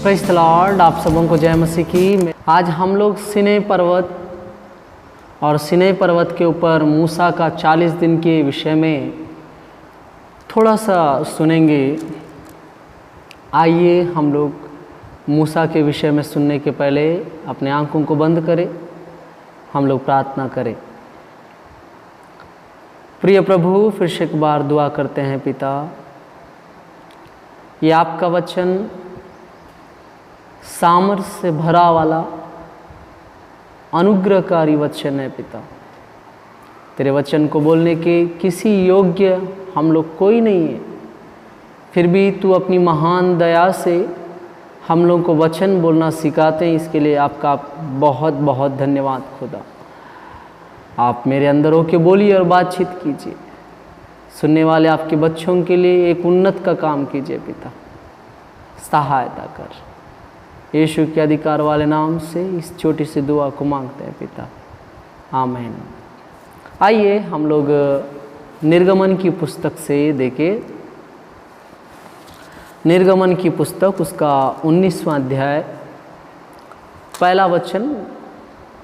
Praise the Lord. आप सबों को जय मसीह की। आज हम लोग सीनै पर्वत और सीनै पर्वत के ऊपर मूसा का 40 दिन के विषय में थोड़ा सा सुनेंगे। आइए हम लोग मूसा के विषय में सुनने के पहले अपने आंखों को बंद करें, हम लोग प्रार्थना करें। प्रिय प्रभु, फिर से एक बार दुआ करते हैं। पिता, ये आपका वचन सामर्थ्य से भरा वाला अनुग्रहकारी वचन है। पिता, तेरे वचन को बोलने के किसी योग्य हम लोग कोई नहीं है, फिर भी तू अपनी महान दया से हम लोगों को वचन बोलना सिखाते हैं। इसके लिए आपका बहुत बहुत धन्यवाद खुदा। आप मेरे अंदर होके बोलिए और बातचीत कीजिए। सुनने वाले आपके बच्चों के लिए एक उन्नत का काम कीजिए। पिता, सहायता कर। यीशु के अधिकार वाले नाम से इस छोटी सी दुआ को मांगते हैं पिता, आमीन। आइए हम लोग निर्गमन की पुस्तक से देखें। निर्गमन की पुस्तक उसका 19वां अध्याय पहला वचन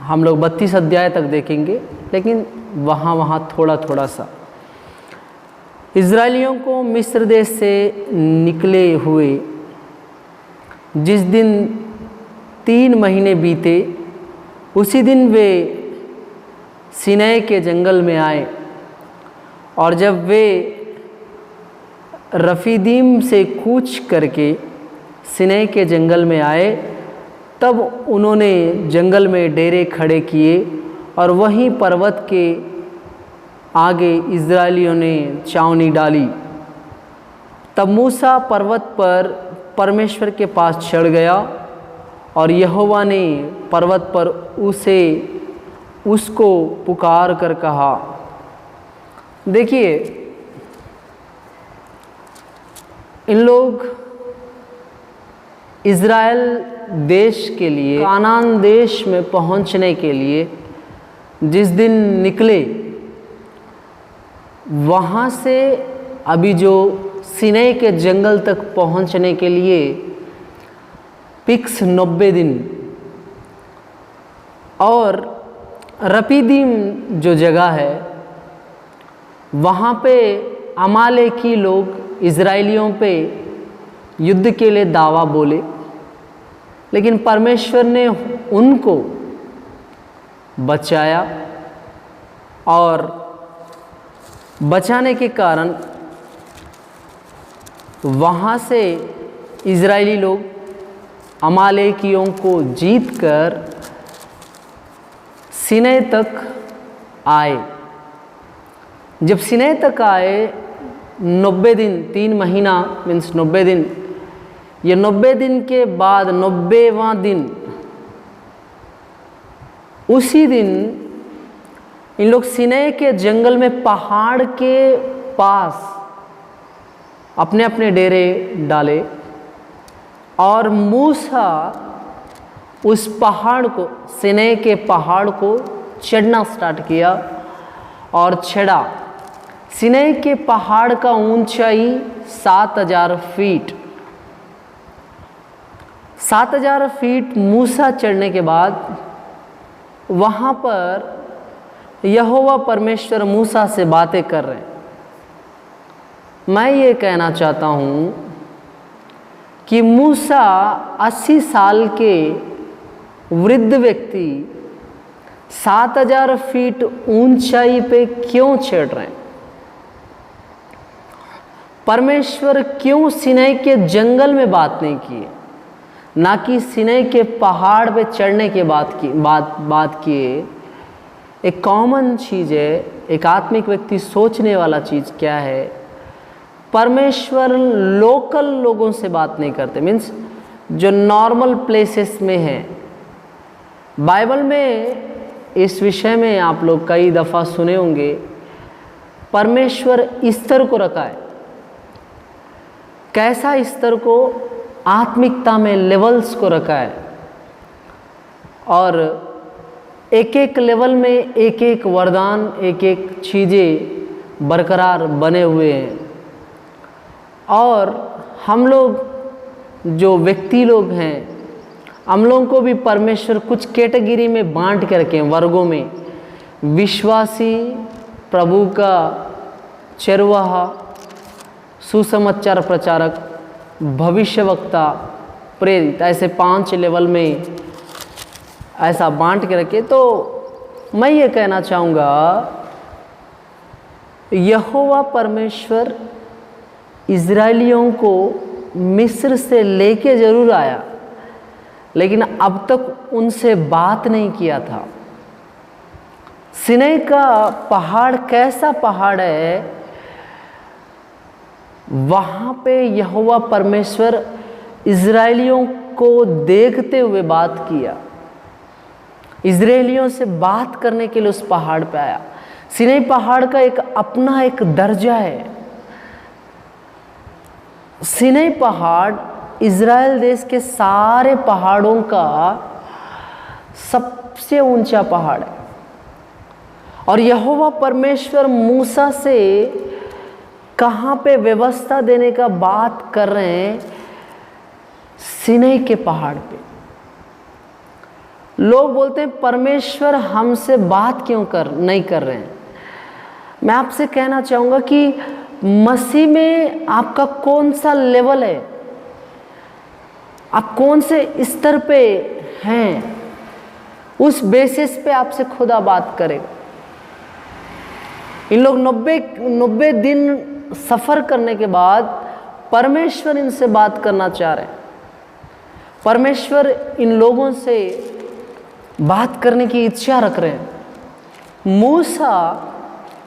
हम लोग 32 अध्याय तक देखेंगे, लेकिन वहाँ थोड़ा सा इज़राइलियों को मिस्र देश से निकले हुए जिस दिन 3 महीने बीते, उसी दिन वे सीनै के जंगल में आए। और जब वे रफीदीम से कूच करके सीनै के जंगल में आए, तब उन्होंने जंगल में डेरे खड़े किए और वहीं पर्वत के आगे इज़राइलियों ने छावनी डाली। तब मूसा पर्वत पर परमेश्वर के पास चढ़ गया और यहोवा ने पर्वत पर उसको पुकार कर कहा। देखिए, इन लोग इज़राइल देश के लिए, कानान देश में पहुंचने के लिए जिस दिन निकले, वहाँ से अभी जो सीनै के जंगल तक पहुंचने के लिए फिक्स 90 दिन। और रफीदीम जो जगह है, वहाँ पे अमालेकी लोग इज़राइलियों पे युद्ध के लिए दावा बोले, लेकिन परमेश्वर ने उनको बचाया और बचाने के कारण वहाँ से इज़राइली लोग अमालेकियों को जीतकर सीनै तक आए। जब सीनै तक आए, 90 दिन, 3 महीना मीन्स 90 दिन, ये 90 दिन के बाद 90वां दिन, उसी दिन इन लोग सीनै के जंगल में पहाड़ के पास अपने अपने डेरे डाले। और मूसा उस पहाड़ को, सीनै के पहाड़ को चढ़ना स्टार्ट किया और चढ़ा। सीनै के पहाड़ का ऊंचाई 7000 फीट। 7000 फीट मूसा चढ़ने के बाद वहाँ पर यहोवा परमेश्वर मूसा से बातें कर रहे हैं। मैं ये कहना चाहता हूँ कि मूसा 80 साल के वृद्ध व्यक्ति 7000 फीट ऊंचाई पे क्यों चढ़ रहे हैं? परमेश्वर क्यों सीनै के जंगल में बात नहीं की, ना कि सीनै के पहाड़ पे चढ़ने के बात किए? एक कॉमन चीज़ है, एक आत्मिक व्यक्ति सोचने वाला चीज़ क्या है? परमेश्वर लोकल लोगों से बात नहीं करते, मीन्स जो नॉर्मल प्लेसेस में है। बाइबल में इस विषय में आप लोग कई दफ़ा सुने होंगे, परमेश्वर स्तर को रखा है। कैसा स्तर को? आत्मिकता में लेवल्स को रखा है, और एक एक लेवल में एक एक वरदान, एक एक चीज़ें बरकरार बने हुए हैं। और हम लोग जो व्यक्ति लोग हैं, हम लोगों को भी परमेश्वर कुछ कैटेगरी में बांट के रखे हैं, वर्गों में। विश्वासी, प्रभु का चरवाहा, सुसमाचार प्रचारक, भविष्यवक्ता, प्रेरित, ऐसे 5 लेवल में ऐसा बांट के रखे। तो मैं ये कहना चाहूँगा, यहोवा परमेश्वर इज़राइलियों को मिस्र से लेके ज़रूर आया, लेकिन अब तक उनसे बात नहीं किया था। सिनै का पहाड़ कैसा पहाड़ है, वहाँ पे यहोवा परमेश्वर इज़राइलियों को देखते हुए बात किया, इज़राइलियों से बात करने के लिए उस पहाड़ पे आया। सिनै पहाड़ का एक अपना एक दर्जा है। सिनै पहाड़ इज़राइल देश के सारे पहाड़ों का सबसे ऊंचा पहाड़ है। और यहोवा परमेश्वर मूसा से कहाँ पे व्यवस्था देने का बात कर रहे हैं, सिनै के पहाड़ पे। लोग बोलते हैं परमेश्वर हमसे बात क्यों नहीं कर रहे हैं। मैं आपसे कहना चाहूँगा कि मसीह में आपका कौन सा लेवल है, आप कौन से स्तर पे हैं, उस बेसिस पे आपसे खुदा बात करेगा। इन लोग 90 दिन सफ़र करने के बाद परमेश्वर इनसे बात करना चाह रहे हैं। परमेश्वर इन लोगों से बात करने की इच्छा रख रहे हैं। मूसा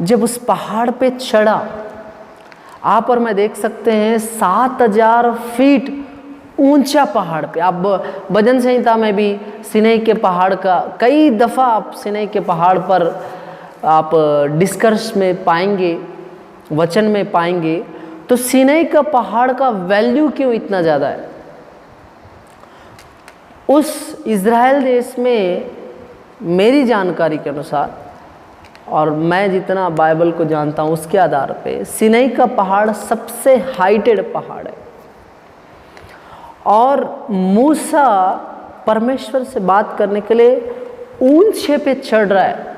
जब उस पहाड़ पे चढ़ा, आप और मैं देख सकते हैं 7000 फीट ऊंचा पहाड़ पे। आप भजन संहिता में भी सिनै के पहाड़ का कई दफ़ा आप सिनै के पहाड़ पर आप डिस्कर्स में पाएंगे, वचन में पाएंगे। तो सिनै का पहाड़ का वैल्यू क्यों इतना ज़्यादा है? उस इज़राइल देश में मेरी जानकारी के अनुसार, और मैं जितना बाइबल को जानता हूँ उसके आधार पे, सिनै का पहाड़ सबसे हाइटेड पहाड़ है। और मूसा परमेश्वर से बात करने के लिए ऊंचे पे चढ़ रहा है।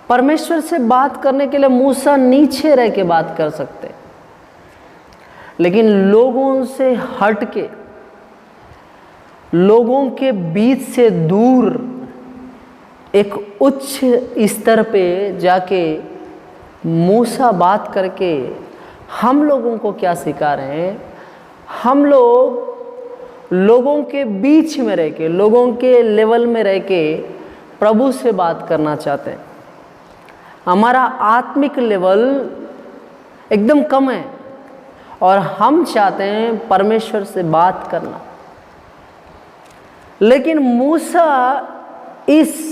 परमेश्वर से बात करने के लिए मूसा नीचे रह के बात कर सकते, लेकिन लोगों से हट के, लोगों के बीच से दूर एक उच्च स्तर पे जाके मूसा बात करके हम लोगों को क्या सिखा रहे हैं? हम लोग लोगों के बीच में रह के, लोगों के लेवल में रह के प्रभु से बात करना चाहते हैं। हमारा आत्मिक लेवल एकदम कम है और हम चाहते हैं परमेश्वर से बात करना। लेकिन मूसा इस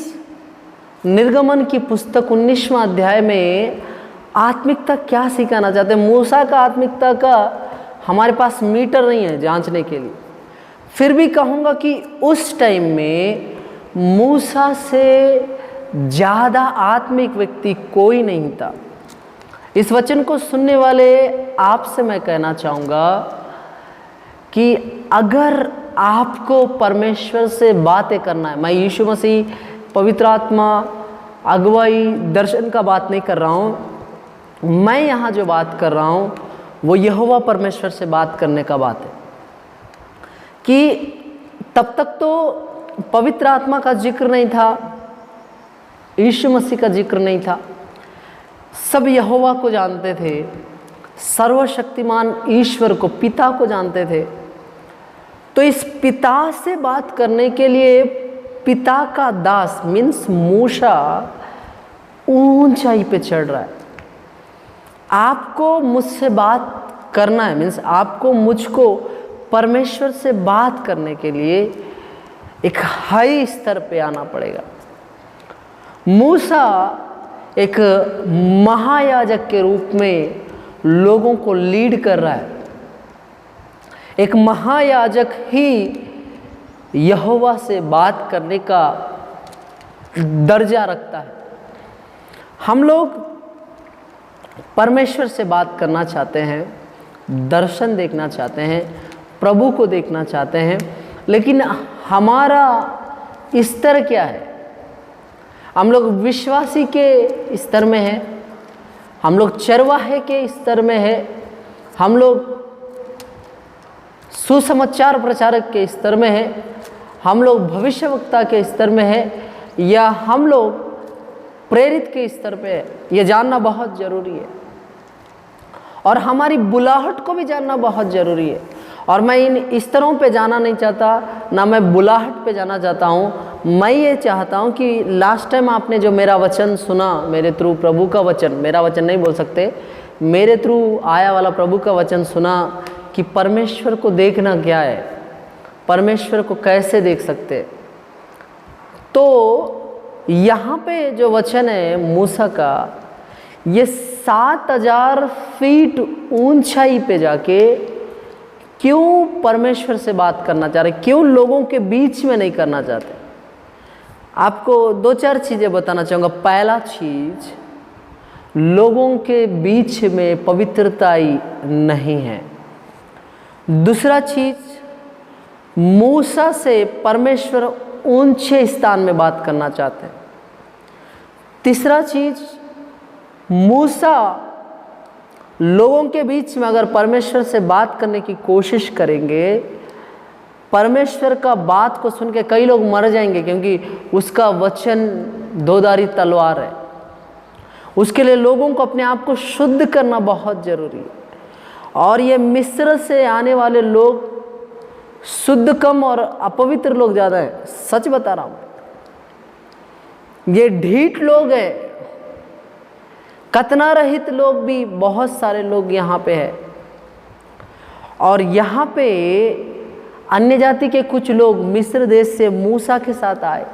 निर्गमन की पुस्तक 19वां अध्याय में आत्मिकता क्या सिखाना चाहते हैं? मूसा का आत्मिकता का हमारे पास मीटर नहीं है जांचने के लिए। फिर भी कहूँगा कि उस टाइम में मूसा से ज़्यादा आत्मिक व्यक्ति कोई नहीं था। इस वचन को सुनने वाले आपसे मैं कहना चाहूँगा कि अगर आपको परमेश्वर से बातें करना है, मैं यीशु मसीह, पवित्र आत्मा, अगुवाई, दर्शन का बात नहीं कर रहा हूँ। मैं यहाँ जो बात कर रहा हूँ वो यहोवा परमेश्वर से बात करने का बात है। कि तब तक तो पवित्र आत्मा का जिक्र नहीं था, यीशु मसीह का जिक्र नहीं था। सब यहोवा को जानते थे, सर्वशक्तिमान ईश्वर को, पिता को जानते थे। तो इस पिता से बात करने के लिए पिता का दास मीन्स मूसा ऊंचाई पे चढ़ रहा है। आपको मुझसे बात करना है मीन्स आपको मुझको परमेश्वर से बात करने के लिए एक हाई स्तर पे आना पड़ेगा। मूसा एक महायाजक के रूप में लोगों को लीड कर रहा है। एक महायाजक ही यहोवा से बात करने का दर्जा रखता है। हम लोग परमेश्वर से बात करना चाहते हैं दर्शन देखना चाहते हैं, प्रभु को देखना चाहते हैं, लेकिन हमारा स्तर क्या है? हम लोग विश्वासी के स्तर में हैं, हम लोग चरवाहे के स्तर में है, हम लोग सुसमाचार प्रचारक के स्तर में है, हम लोग भविष्यवक्ता के स्तर में है, या हम लोग प्रेरित के स्तर पे है? ये जानना बहुत ज़रूरी है। और हमारी बुलाहट को भी जानना बहुत ज़रूरी है। और मैं इन स्तरों पे जाना नहीं चाहता, ना मैं बुलाहट पे जाना चाहता हूँ। मैं ये चाहता हूँ कि लास्ट टाइम आपने जो मेरा वचन सुना, मेरे थ्रू प्रभु का वचन, मेरा वचन नहीं बोल सकते, मेरे थ्रू आया वाला प्रभु का वचन सुना कि परमेश्वर को देखना क्या है, परमेश्वर को कैसे देख सकते। तो यहाँ पे जो वचन है मूसा का, ये 7000 फीट ऊंचाई पे जाके क्यों परमेश्वर से बात करना चाह रहे, क्यों लोगों के बीच में नहीं करना चाहते? आपको 2-4 चीज़ें बताना चाहूँगा। पहला चीज़, लोगों के बीच में पवित्रता नहीं है। दूसरा चीज़, मूसा से परमेश्वर ऊंचे स्थान में बात करना चाहते हैं। तीसरा चीज़, मूसा लोगों के बीच में अगर परमेश्वर से बात करने की कोशिश करेंगे, परमेश्वर का बात को सुन के कई लोग मर जाएंगे, क्योंकि उसका वचन दोधारी तलवार है। उसके लिए लोगों को अपने आप को शुद्ध करना बहुत ज़रूरी है। और ये मिस्र से आने वाले लोग शुद्ध कम और अपवित्र लोग ज़्यादा हैं, सच बता रहा हूँ। ये ढीठ लोग हैं, कतना रहित लोग भी बहुत सारे लोग यहाँ पे हैं। और यहाँ पे अन्य जाति के कुछ लोग मिस्र देश से मूसा के साथ आए।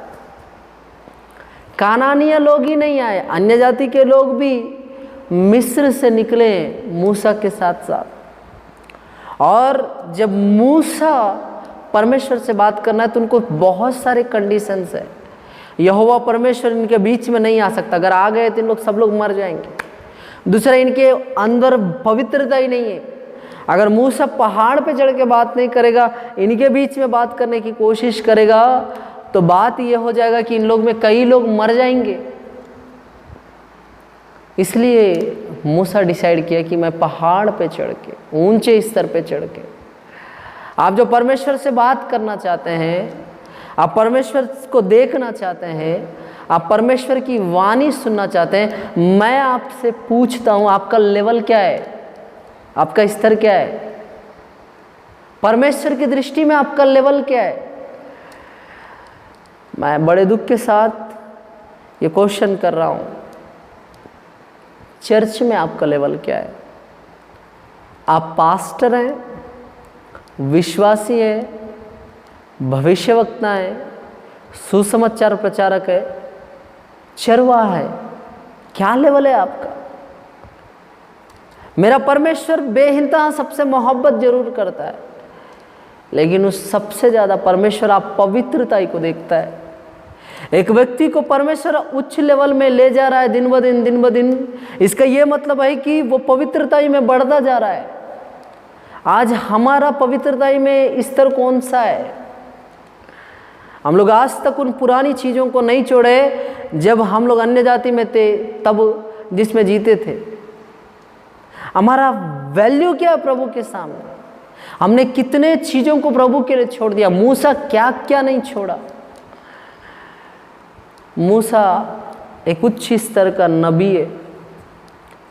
कानानिया लोग ही नहीं आए, अन्य जाति के लोग भी मिस्र से निकले मूसा के साथ साथ। और जब मूसा परमेश्वर से बात करना है तो उनको बहुत सारे कंडीशंस है। यहोवा परमेश्वर इनके बीच में नहीं आ सकता, अगर आ गए तो इन लोग सब लोग मर जाएंगे। दूसरा, इनके अंदर पवित्रता ही नहीं है। अगर मूसा पहाड़ पे चढ़ के बात नहीं करेगा, इनके बीच में बात करने की कोशिश करेगा, तो बात ये हो जाएगा कि इन लोग में कई लोग मर जाएंगे। इसलिए मूसा डिसाइड किया कि मैं पहाड़ पे चढ़ के, ऊंचे स्तर पे चढ़ के, आप जो परमेश्वर से बात करना चाहते हैं, आप परमेश्वर को देखना चाहते हैं, आप परमेश्वर की वाणी सुनना चाहते हैं, मैं आपसे पूछता हूँ, आपका लेवल क्या है, आपका स्तर क्या है? परमेश्वर की दृष्टि में आपका लेवल क्या है? मैं बड़े दुख के साथ ये क्वेश्चन कर रहा हूँ, चर्च में आपका लेवल क्या है? आप पास्टर हैं, विश्वासी हैं, भविष्यवक्ता है, सुसमाचार प्रचारक है, चरवाहा है, क्या लेवल है आपका? मेरा परमेश्वर बेइंतहा सबसे मोहब्बत जरूर करता है, लेकिन उस सबसे ज़्यादा परमेश्वर आप पवित्रता को देखता है। एक व्यक्ति को परमेश्वर उच्च लेवल में ले जा रहा है दिन ब दिन, इसका ये मतलब है कि वो पवित्रता में बढ़ता जा रहा है। आज हमारा पवित्रता में स्तर कौन सा है? हम लोग आज तक उन पुरानी चीज़ों को नहीं छोड़े जब हम लोग अन्य जाति में थे, तब जिसमें जीते थे। हमारा वैल्यू क्या है प्रभु के सामने? हमने कितने चीज़ों को प्रभु के लिए छोड़ दिया? मूसा क्या क्या नहीं छोड़ा। मूसा एक उच्च स्तर का नबी है,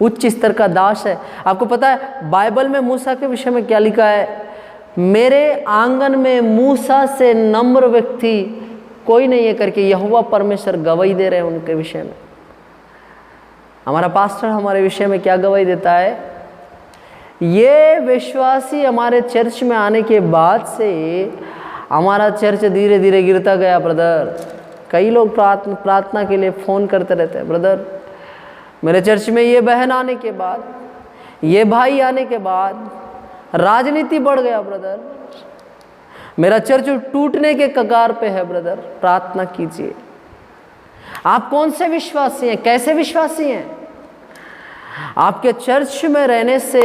उच्च स्तर का दास है। आपको पता है बाइबल में मूसा के विषय में क्या लिखा है? मेरे आंगन में मूसा से नम्र व्यक्ति कोई नहीं है करके यहोवा परमेश्वर गवाही दे रहे हैं उनके विषय में। हमारा पास्टर हमारे विषय में क्या गवाही देता है? ये विश्वासी हमारे चर्च में आने के बाद से हमारा चर्च धीरे धीरे गिरता गया ब्रदर। कई लोग प्रार्थना के लिए फ़ोन करते रहते हैं, ब्रदर मेरे चर्च में ये बहन आने के बाद, ये भाई आने के बाद राजनीति बढ़ गया ब्रदर, मेरा चर्च टूटने के कगार पे है ब्रदर, प्रार्थना कीजिए। आप कौन से विश्वासी हैं? कैसे विश्वासी हैं? आपके चर्च में रहने से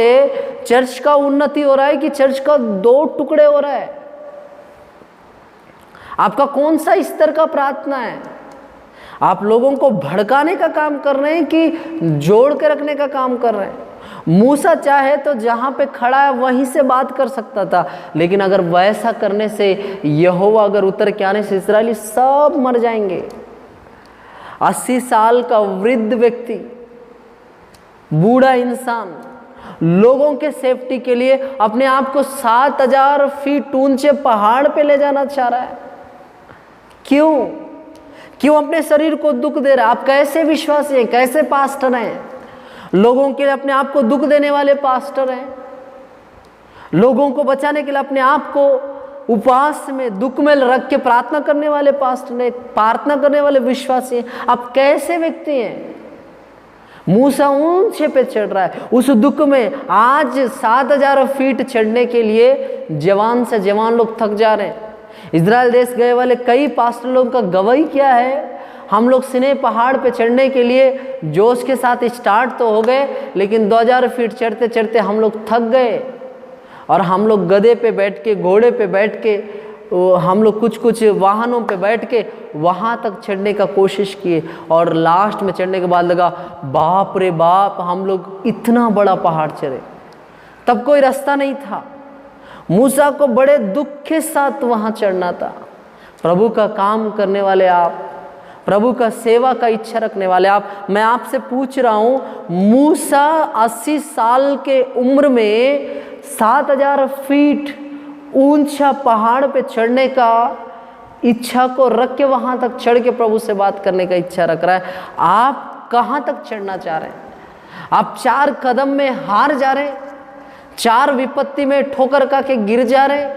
चर्च का उन्नति हो रहा है कि चर्च का 2 टुकड़े हो रहा है? आपका कौन सा स्तर का प्रार्थना है? आप लोगों को भड़काने का काम कर रहे हैं कि जोड़ के रखने का काम कर रहे हैं? मूसा चाहे तो जहां पे खड़ा है वहीं से बात कर सकता था, लेकिन अगर वैसा करने से यहोवा अगर उतर के आने से इस्राएली सब मर जाएंगे। 80 साल का वृद्ध व्यक्ति, बूढ़ा इंसान लोगों के सेफ्टी के लिए अपने आप को 7000 फीट ऊंचे पहाड़ पे ले जाना चाह रहा है। क्यों अपने शरीर को दुख दे रहा है? आप कैसे विश्वासी हैं, कैसे पास्टर हैं? लोगों के लिए अपने आप को दुख देने वाले पास्टर हैं। लोगों को बचाने के लिए अपने आप को उपवास में, दुख में रख के प्रार्थना करने वाले पास्टर हैं, प्रार्थना करने वाले विश्वासी हैं। आप कैसे व्यक्ति हैं? मूसा ऊंचे पे चढ़ रहा है उस दुख में। आज 7000 फीट चढ़ने के लिए जवान से जवान लोग थक जा रहे हैं। इजराइल देश गए वाले कई पास्टर लोगों का गवाही क्या है? हम लोग सिने पहाड़ पे चढ़ने के लिए जोश के साथ स्टार्ट तो हो गए, लेकिन 2000 फीट चढ़ते चढ़ते हम लोग थक गए और हम लोग गधे पे बैठ के, घोड़े पे बैठ के, हम लोग कुछ वाहनों पे बैठ के वहाँ तक चढ़ने का कोशिश किए और लास्ट में चढ़ने के बाद लगा बाप रे बाप, हम लोग इतना बड़ा पहाड़ चढ़े। तब कोई रास्ता नहीं था। मूसा को बड़े दुख के साथ वहाँ चढ़ना था। प्रभु का काम करने वाले आप, प्रभु का सेवा का इच्छा रखने वाले आप, मैं आपसे पूछ रहा हूँ, मूसा 80 साल के उम्र में 7000 फीट ऊंचा पहाड़ पे चढ़ने का इच्छा को रख के वहां तक चढ़ के प्रभु से बात करने का इच्छा रख रहा है। आप कहां तक चढ़ना चाह रहे हैं? आप 4 कदम में हार जा रहे हैं, 4 विपत्ति में ठोकर खा के गिर जा रहे हैं,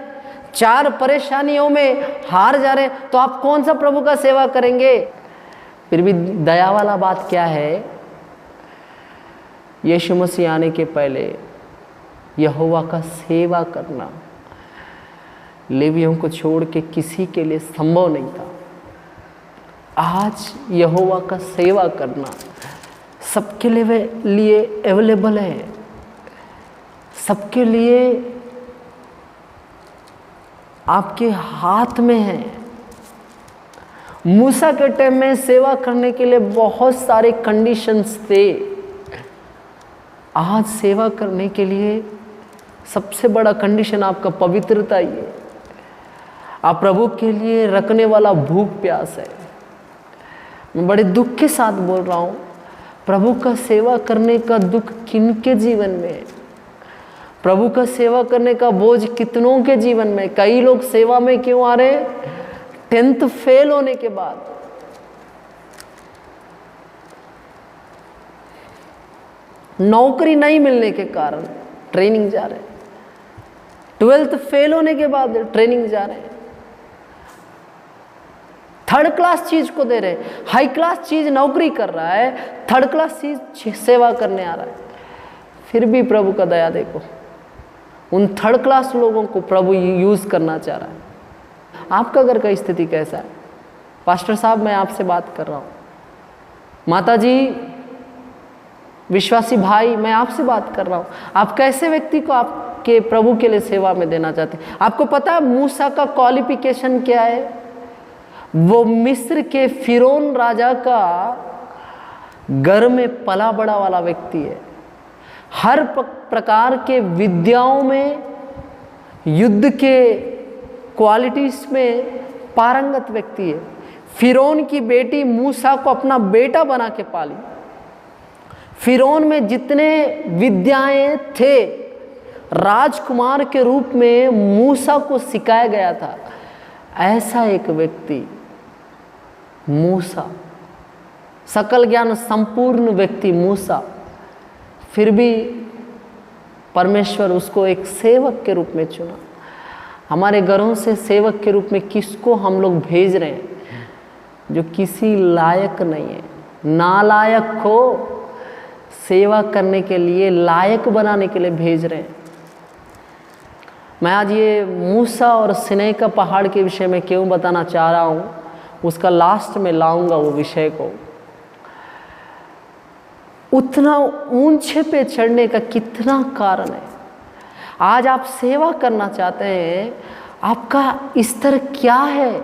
4 परेशानियों में हार जा रहे हैं, तो आप कौन सा प्रभु का सेवा करेंगे? फिर भी दया वाला बात क्या है? यीशु मसीह आने के पहले यहोवा का सेवा करना लेवियों को छोड़ के किसी के लिए संभव नहीं था। आज यहोवा का सेवा करना सबके लिए अवेलेबल है, सबके लिए आपके हाथ में है। मूसा के टाइम में सेवा करने के लिए बहुत सारे कंडीशंस थे। आज सेवा करने के लिए सबसे बड़ा कंडीशन आपका पवित्रता ही है। आप प्रभु के लिए रखने वाला भूख प्यास है। मैं बड़े दुख के साथ बोल रहा हूँ, प्रभु का सेवा करने का दुख किनके जीवन में है? प्रभु का सेवा करने का बोझ कितनों के जीवन में? कई लोग सेवा में क्यों आ रहे हैं? 10th फेल होने के बाद, नौकरी नहीं मिलने के कारण ट्रेनिंग जा रहे हैं, 12th फेल होने के बाद ट्रेनिंग जा रहे हैं, 3rd क्लास चीज को दे रहे हैं, हाई क्लास चीज नौकरी कर रहा है, 3rd क्लास चीज सेवा करने आ रहा है। फिर भी प्रभु का दया देखो, उन 3rd क्लास लोगों को प्रभु यूज करना चाह रहा है। आपका घर का स्थिति कैसा है? पास्टर साहब, मैं आपसे बात कर रहा हूँ। माता जी, विश्वासी भाई, मैं आपसे बात कर रहा हूँ। आप कैसे व्यक्ति को आपके प्रभु के लिए सेवा में देना चाहते हैं? आपको पता है मूसा का क्वालिफिकेशन क्या है? वो मिस्र के फिरौन राजा का घर में पला बड़ा वाला व्यक्ति है। हर प्रकार के विद्याओं में, युद्ध के क्वालिटीज में पारंगत व्यक्ति है। फिरौन की बेटी मूसा को अपना बेटा बना के पाली। फिरौन में जितने विद्याएं थे, राजकुमार के रूप में मूसा को सिखाया गया था। ऐसा एक व्यक्ति मूसा, सकल ज्ञान संपूर्ण व्यक्ति मूसा, फिर भी परमेश्वर उसको एक सेवक के रूप में चुना। हमारे घरों से सेवक के रूप में किसको हम लोग भेज रहे हैं? जो किसी लायक नहीं है, नालायक को सेवा करने के लिए, लायक बनाने के लिए भेज रहे हैं। मैं आज ये मूसा और सिनै का पहाड़ के विषय में क्यों बताना चाह रहा हूँ, उसका लास्ट में लाऊंगा वो विषय को। उतना ऊंचे पे चढ़ने का कितना कारण है। आज आप सेवा करना चाहते हैं, आपका स्तर क्या है,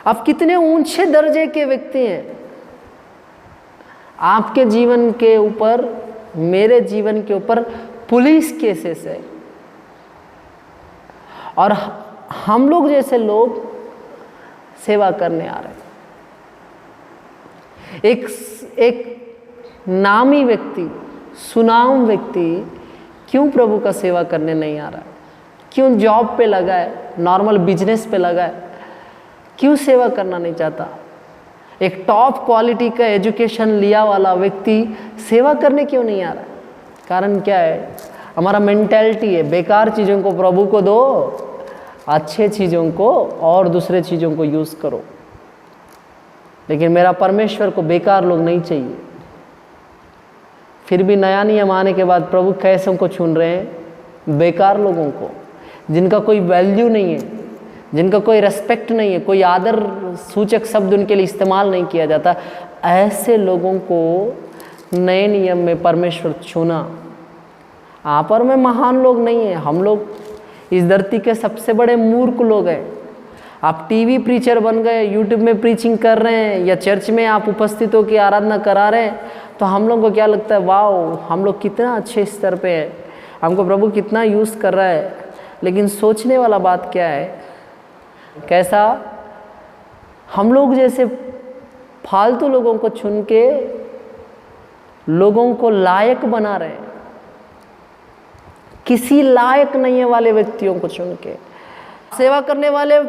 आप कितने ऊंचे दर्जे के व्यक्ति हैं। आपके जीवन के ऊपर, मेरे जीवन के ऊपर पुलिस केसेस है, और हम लोग जैसे लोग सेवा करने आ रहे हैं। एक नामी व्यक्ति, सुनाम व्यक्ति क्यों प्रभु का सेवा करने नहीं आ रहा है? क्यों जॉब पे लगा है, नॉर्मल बिजनेस पे लगा है, क्यों सेवा करना नहीं चाहता? एक टॉप क्वालिटी का एजुकेशन लिया वाला व्यक्ति सेवा करने क्यों नहीं आ रहा है? कारण क्या है? हमारा मेंटालिटी है, बेकार चीज़ों को प्रभु को दो, अच्छे चीज़ों को और दूसरे चीज़ों को यूज़ करो। लेकिन मेरा परमेश्वर को बेकार लोग नहीं चाहिए। फिर भी नया नियम आने के बाद प्रभु कैसों को चुन रहे हैं? बेकार लोगों को, जिनका कोई वैल्यू नहीं है, जिनका कोई रेस्पेक्ट नहीं है, कोई आदर सूचक शब्द उनके लिए इस्तेमाल नहीं किया जाता। ऐसे लोगों को नए नियम में परमेश्वर चुना। आप और मैं महान लोग नहीं हैं, हम लोग इस धरती के सबसे बड़े मूर्ख लोग हैं। आप टीवी प्रीचर बन गए, यूट्यूब में प्रीचिंग कर रहे हैं, या चर्च में आप उपस्थित होकर आराधना करा रहे हैं, तो हम लोग को क्या लगता है? वाओ, हम लोग कितना अच्छे स्तर पे हैं, हमको प्रभु कितना यूज़ कर रहा है। लेकिन सोचने वाला बात क्या है? कैसा हम लोग जैसे फालतू लोगों को चुन के लोगों को लायक बना रहे हैं, किसी लायक नहीं है वाले व्यक्तियों को चुन के। सेवा करने वाले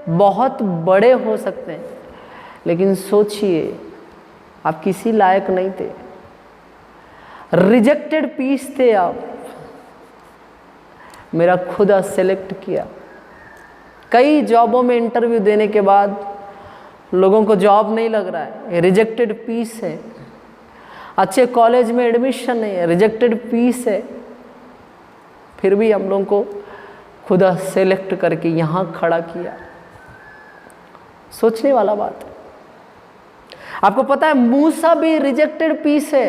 बहुत बड़े हो सकते हैं, लेकिन सोचिए आप किसी लायक नहीं थे, रिजेक्टेड पीस थे आप। मेरा खुदा सेलेक्ट किया। कई जॉबों में इंटरव्यू देने के बाद लोगों को जॉब नहीं लग रहा है, रिजेक्टेड पीस है। अच्छे कॉलेज में एडमिशन नहीं है, रिजेक्टेड पीस है। फिर भी हम लोगों को खुदा सेलेक्ट करके यहाँ खड़ा किया। सोचने वाला बात है। आपको पता है मूसा भी रिजेक्टेड पीस है।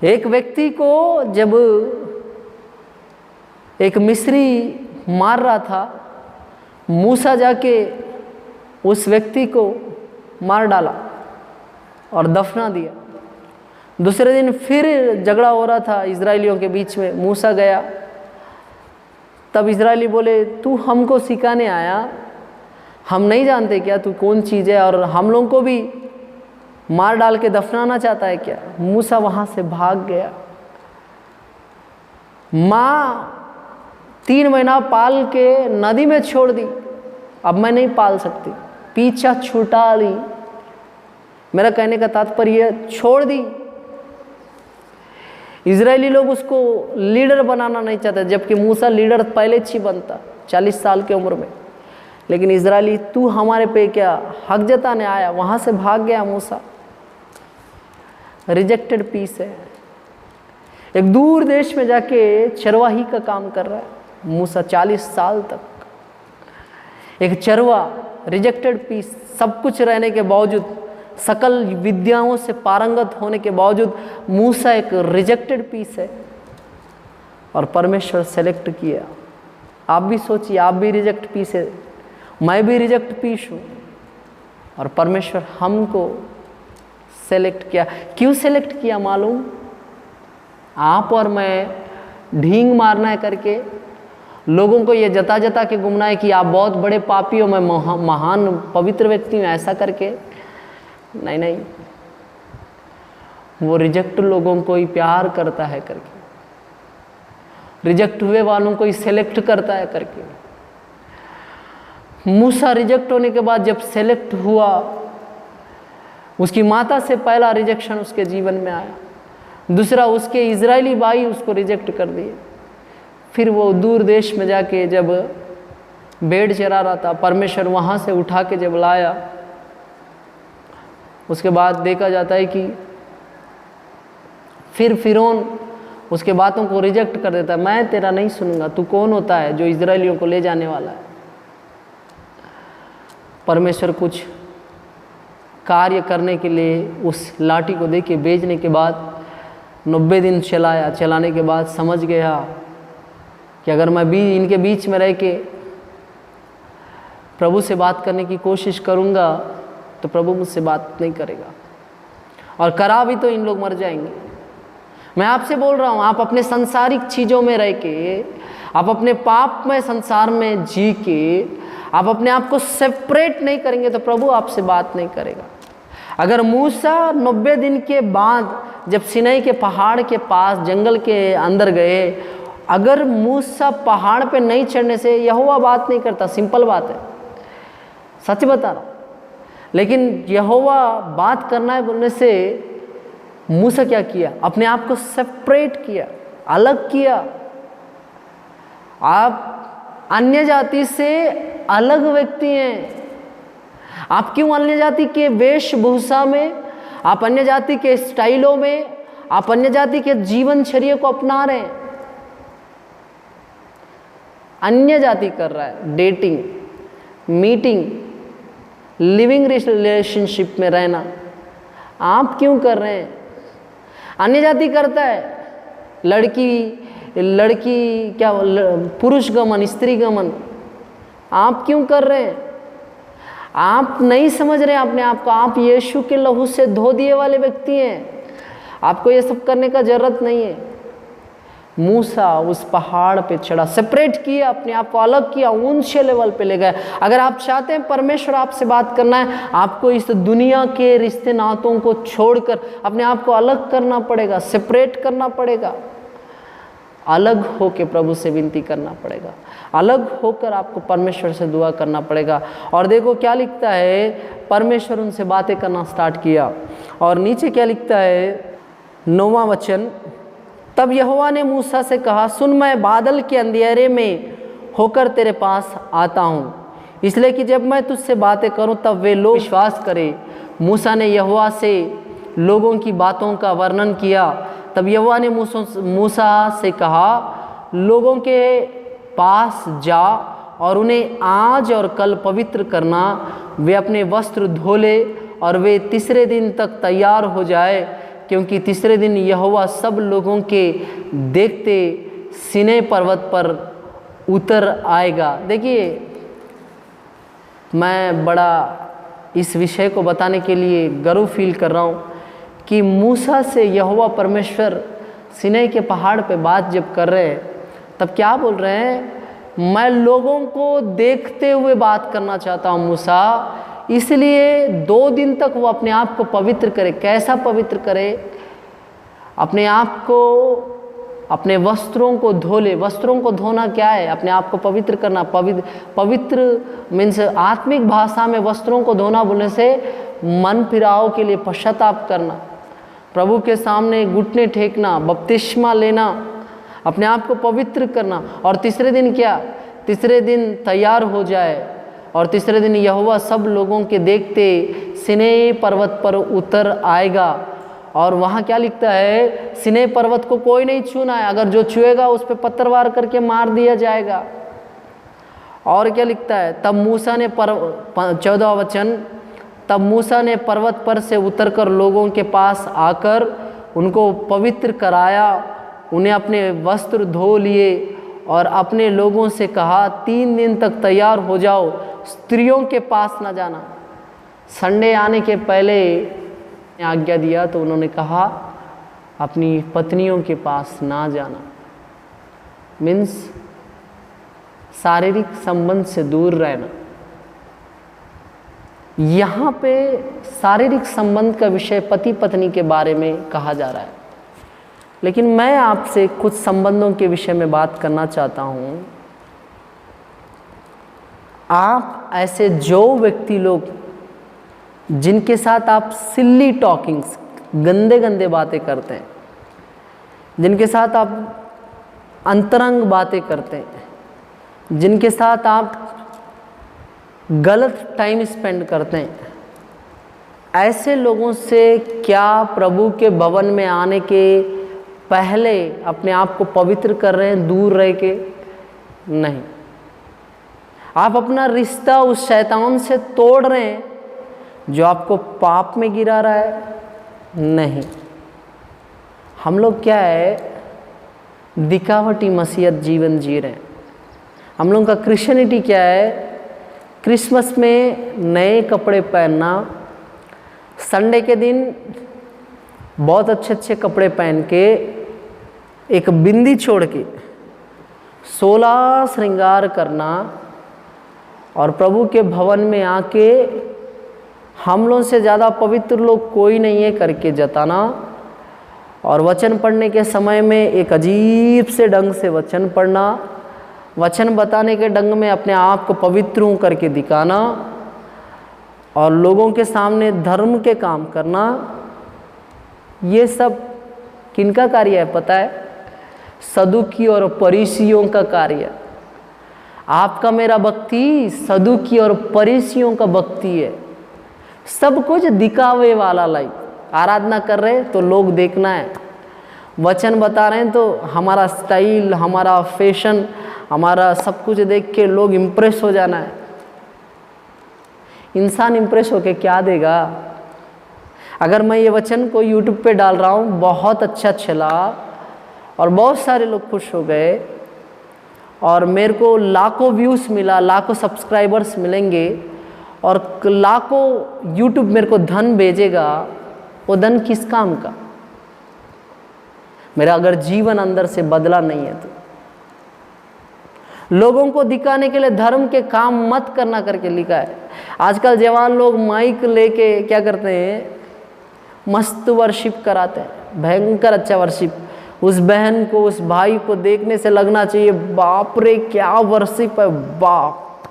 एक व्यक्ति को जब एक मिस्री मार रहा था, मूसा जाके उस व्यक्ति को मार डाला और दफना दिया। दूसरे दिन फिर झगड़ा हो रहा था इजराइलियों के बीच में, मूसा गया। तब इजराइली बोले, तू हमको सिखाने आया, हम नहीं जानते क्या तू कौन चीज़ है, और हम लोगों को भी मार डाल के दफनाना चाहता है क्या? मूसा वहाँ से भाग गया। माँ 3 महीना पाल के नदी में छोड़ दी, अब मैं नहीं पाल सकती, पीछा छुटा ली। मेरा कहने का तात्पर्य छोड़ दी। इजरायली लोग उसको लीडर बनाना नहीं चाहते, जबकि मूसा लीडर पहले ही बनता 40 साल की उम्र में। लेकिन इजरायली, तू हमारे पे क्या हक जताने आया? वहाँ से भाग गया मूसा। रिजेक्टेड पीस है। एक दूर देश में जाके चरवाही का काम कर रहा है मूसा 40 साल तक। एक चरवा, रिजेक्टेड पीस, सब कुछ रहने के बावजूद, सकल विद्याओं से पारंगत होने के बावजूद मूसा एक रिजेक्टेड पीस है, और परमेश्वर सेलेक्ट किया। आप भी सोचिए, आप भी रिजेक्ट पीस है, मैं भी रिजेक्ट पीस हूँ, और परमेश्वर हमको सेलेक्ट किया। क्यों सेलेक्ट किया मालूम? आप और मैं ढींग मारना है करके, लोगों को ये जता जता के घूमना है कि आप बहुत बड़े पापी हो, मैं महान पवित्र व्यक्ति हूँ, ऐसा करके नहीं नहीं। वो रिजेक्ट लोगों को ही प्यार करता है करके, रिजेक्ट हुए वालों को ही सेलेक्ट करता है करके। मूसा रिजेक्ट होने के बाद जब सेलेक्ट हुआ, उसकी माता से पहला रिजेक्शन उसके जीवन में आया, दूसरा उसके इजरायली भाई उसको रिजेक्ट कर दिए। फिर वो दूर देश में जाके जब भेड़ चरा रहा था, परमेश्वर वहाँ से उठा के जब लाया, उसके बाद देखा जाता है कि फिर फिरौन उसके बातों को रिजेक्ट कर देता है। मैं तेरा नहीं सुनूंगा, तू कौन होता है जो इजरायलियों को ले जाने वाला है? परमेश्वर कुछ कार्य करने के लिए उस लाठी को दे के भेजने के बाद 90 दिन चलाया। चलाने के बाद समझ गया कि अगर मैं भी इनके बीच में रह के प्रभु से बात करने की कोशिश करूँगा तो प्रभु मुझसे बात नहीं करेगा, और करा भी तो इन लोग मर जाएंगे। मैं आपसे बोल रहा हूँ, आप अपने सांसारिक चीज़ों में रह के, आप अपने पाप में संसार में जी के, आप अपने आप को सेपरेट नहीं करेंगे तो प्रभु आपसे बात नहीं करेगा। अगर मूसा 90 दिन के बाद जब सिनाई के पहाड़ के पास जंगल के अंदर गए, अगर मूसा पहाड़ पे नहीं चढ़ने से यहोवा बात नहीं करता, सिंपल बात है, सच बता रहा हूँ। लेकिन यहोवा बात करना है बोलने से मूसा क्या किया? अपने आप को सेपरेट किया, अलग किया। आप अन्य जाति से अलग व्यक्ति हैं। आप क्यों अन्य जाति के वेशभूषा में, आप अन्य जाति के स्टाइलों में, आप अन्य जाति के जीवनचर्या को अपना रहे हैं? अन्य जाति कर रहा है डेटिंग, मीटिंग, लिविंग रिलेशनशिप में रहना। आप क्यों कर रहे हैं? अन्य जाति करता है, लड़की क्या, पुरुष गमन, स्त्री गमन। आप क्यों कर रहे हैं? आप नहीं समझ रहे हैं अपने आप को। आप यीशु के लहू से धो दिए वाले व्यक्ति हैं। आपको ये सब करने का जरूरत नहीं है। मूसा उस पहाड़ पे चढ़ा, सेपरेट किया, अपने आप को अलग किया, ऊंचे लेवल पे ले गए। अगर आप चाहते हैं परमेश्वर आपसे बात करना है, आपको इस दुनिया के रिश्ते नातों को छोड़कर अपने आप को अलग करना पड़ेगा, सेपरेट करना पड़ेगा, अलग होकर प्रभु से विनती करना पड़ेगा, अलग होकर आपको परमेश्वर से दुआ करना पड़ेगा। और देखो क्या लिखता है, परमेश्वर उनसे बातें करना स्टार्ट किया। और नीचे क्या लिखता है, 9वां वचन, तब यहोवा ने मूसा से कहा, सुन, मैं बादल के अंधेरे में होकर तेरे पास आता हूँ, इसलिए कि जब मैं तुझसे बातें करूँ तब वे लोग विश्वास करें। मूसा ने यहोवा से लोगों की बातों का वर्णन किया। तब यहोवा ने मूसा से कहा, लोगों के पास जा और उन्हें आज और कल पवित्र करना। वे अपने वस्त्र धो ले और वे तीसरे दिन तक तैयार हो जाए, क्योंकि तीसरे दिन यहोवा सब लोगों के देखते सीनै पर्वत पर उतर आएगा। देखिए, मैं बड़ा इस विषय को बताने के लिए गर्व फील कर रहा हूँ कि मूसा से यहोवा परमेश्वर सीनै के पहाड़ पे बात जब कर रहे हैं, तब क्या बोल रहे हैं, मैं लोगों को देखते हुए बात करना चाहता हूँ मूसा, इसलिए 2 दिन तक वो अपने आप को पवित्र करे। कैसा पवित्र करे? अपने आप को, अपने वस्त्रों को धो ले। वस्त्रों को धोना क्या है? अपने आप को पवित्र करना। पवित्र मीन्स आत्मिक भाषा में वस्त्रों को धोना बोलने से मन फिराव के लिए पश्चाताप करना, प्रभु के सामने घुटने टेकना, बपतिस्मा लेना, अपने आप को पवित्र करना। और तीसरे दिन क्या? तीसरे दिन तैयार हो जाए, और तीसरे दिन यहोवा सब लोगों के देखते सीनै पर्वत पर उतर आएगा। और वहाँ क्या लिखता है, सीनै पर्वत को कोई नहीं छूना है, अगर जो छुएगा उस पर पत्थरवार करके मार दिया जाएगा। और क्या लिखता है, तब मूसा ने 14वां वचन, तब मूसा ने पर्वत पर से उतरकर लोगों के पास आकर उनको पवित्र कराया, उन्हें अपने वस्त्र धो लिए और अपने लोगों से कहा, 3 दिन तक तैयार हो जाओ, स्त्रियों के पास ना जाना। संडे आने के पहले आज्ञा दिया तो उन्होंने कहा अपनी पत्नियों के पास ना जाना, मीन्स शारीरिक संबंध से दूर रहना। यहाँ पे शारीरिक संबंध का विषय पति पत्नी के बारे में कहा जा रहा है, लेकिन मैं आपसे कुछ संबंधों के विषय में बात करना चाहता हूँ। आप ऐसे जो व्यक्ति लोग जिनके साथ आप सिल्ली टॉकिंग्स, गंदे गंदे बातें करते हैं, जिनके साथ आप अंतरंग बातें करते हैं, जिनके साथ आप गलत टाइम स्पेंड करते हैं, ऐसे लोगों से क्या प्रभु के भवन में आने के पहले अपने आप को पवित्र कर रहे हैं दूर रह के? नहीं। आप अपना रिश्ता उस शैतान से तोड़ रहे हैं जो आपको पाप में गिरा रहा है? नहीं। हम लोग क्या है, दिखावटी मसीहत जीवन जी रहे हैं। हम लोगों का क्रिश्चियनिटी क्या है, क्रिसमस में नए कपड़े पहनना, संडे के दिन बहुत अच्छे अच्छे कपड़े पहन के, एक बिंदी छोड़ के 16 श्रृंगार करना, और प्रभु के भवन में आके हम लोगों से ज़्यादा पवित्र लोग कोई नहीं है करके जताना, और वचन पढ़ने के समय में एक अजीब से ढंग से वचन पढ़ना, वचन बताने के ढंग में अपने आप को पवित्र हूँ करके दिखाना, और लोगों के सामने धर्म के काम करना। ये सब किनका कार्य है पता है? सदुकी और फरीसियों का कार्य। आपका मेरा भक्ति सदुकी और फरीसियों का भक्ति है। सब कुछ दिखावे वाला लाइफ। आराधना कर रहे हैं तो लोग देखना है, वचन बता रहे हैं तो हमारा स्टाइल, हमारा फैशन, हमारा सब कुछ देख के लोग इम्प्रेस हो जाना है। इंसान इम्प्रेस होके क्या देगा? अगर मैं ये वचन को यूट्यूब पे डाल रहा हूँ, बहुत अच्छा चला और बहुत सारे लोग खुश हो गए, और मेरे को लाखों व्यूज़ मिला, लाखों सब्सक्राइबर्स मिलेंगे, और लाखों यूट्यूब मेरे को धन भेजेगा, वो धन किस काम का? मेरा अगर जीवन अंदर से बदला नहीं है तो। लोगों को दिखाने के लिए धर्म के काम मत करना करके लिखा है। आजकल जवान लोग माइक लेके क्या करते हैं, मस्त वर्शिप कराते हैं, भयंकर अच्छा वर्शिप। उस बहन को, उस भाई को देखने से लगना चाहिए बाप रे क्या वर्शिप है, बाप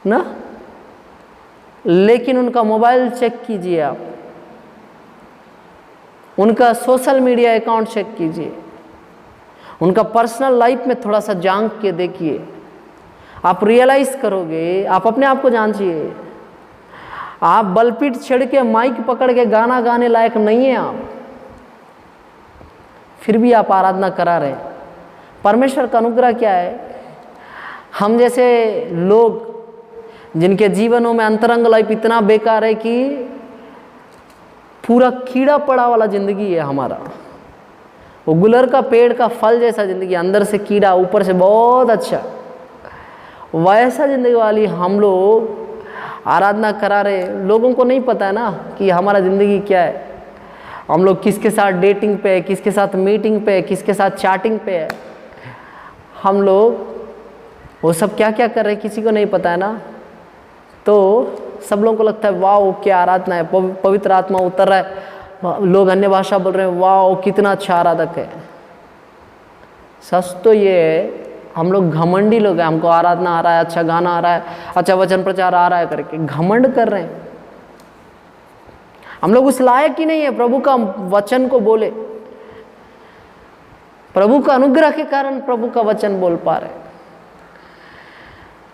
ना। लेकिन उनका मोबाइल चेक कीजिए आप, उनका सोशल मीडिया अकाउंट चेक कीजिए, उनका पर्सनल लाइफ में थोड़ा सा झांक के देखिए, आप रियलाइज करोगे, आप अपने आप को जांचिए। आप बलपीट छेड़ के माइक पकड़ के गाना गाने लायक नहीं है आप, फिर भी आप आराधना करा रहे हैं। परमेश्वर का अनुग्रह क्या है? हम जैसे लोग जिनके जीवनों में अंतरंग लाइफ इतना बेकार है कि पूरा कीड़ा पड़ा वाला जिंदगी है हमारा, वो गुलर का पेड़ का फल जैसा जिंदगी, अंदर से कीड़ा, ऊपर से बहुत अच्छा, वैसा जिंदगी वाली हम लोग आराधना करा रहे। लोगों को नहीं पता है ना कि हमारा ज़िंदगी क्या है। हम लोग किसके साथ डेटिंग पे है, किसके साथ मीटिंग पे है, किसके साथ चैटिंग पे है, हम लोग वो सब क्या क्या कर रहे हैं किसी को नहीं पता है ना। तो सब लोगों को लगता है वाह क्या आराधना है, पवित्र आत्मा उतर रहा है, लोग अन्य भाषा बोल रहे हैं, वाह कितना अच्छा आराधक है। सच तो ये है, हम लोग घमंडी लोग हैं, हमको आराधना आ रहा है, अच्छा गाना आ रहा है, अच्छा वचन प्रचार आ रहा है करके घमंड कर रहे हैं। हम लोग उस लायक ही नहीं है प्रभु का वचन को बोले। प्रभु का अनुग्रह के कारण प्रभु का वचन बोल पा रहे हैं।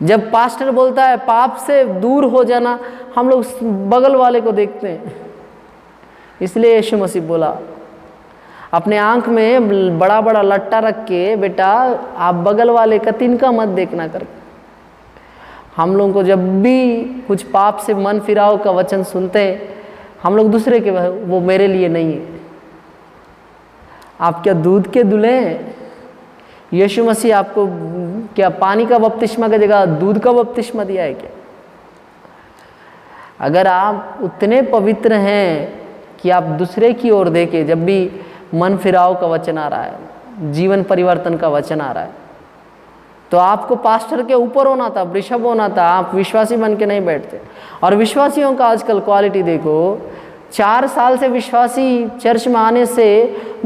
जब पास्टर बोलता है पाप से दूर हो जाना, हम लोग बगल वाले को देखते हैं। इसलिए यीशु मसीह बोला, अपने आंख में बड़ा बड़ा लट्टा रख के बेटा आप बगल वाले का तिनका मत देखना करके। हम लोगों को जब भी कुछ पाप से मन फिराव का वचन सुनते हैं, हम लोग दूसरे के वो मेरे लिए नहीं है। आप क्या दूध के दूल्हे हैं? यीशु मसीह आपको क्या पानी का बपतिस्मा की जगह दूध का बपतिस्मा दिया है क्या? अगर आप उतने पवित्र हैं कि आप दूसरे की ओर देखें, जब भी मन फिराव का वचन आ रहा है, जीवन परिवर्तन का वचन आ रहा है, तो आपको पास्टर के ऊपर होना था, वृषभ होना था। आप विश्वासी बन के नहीं बैठते। और विश्वासियों का आजकल क्वालिटी देखो, 4 साल से विश्वासी चर्च में आने से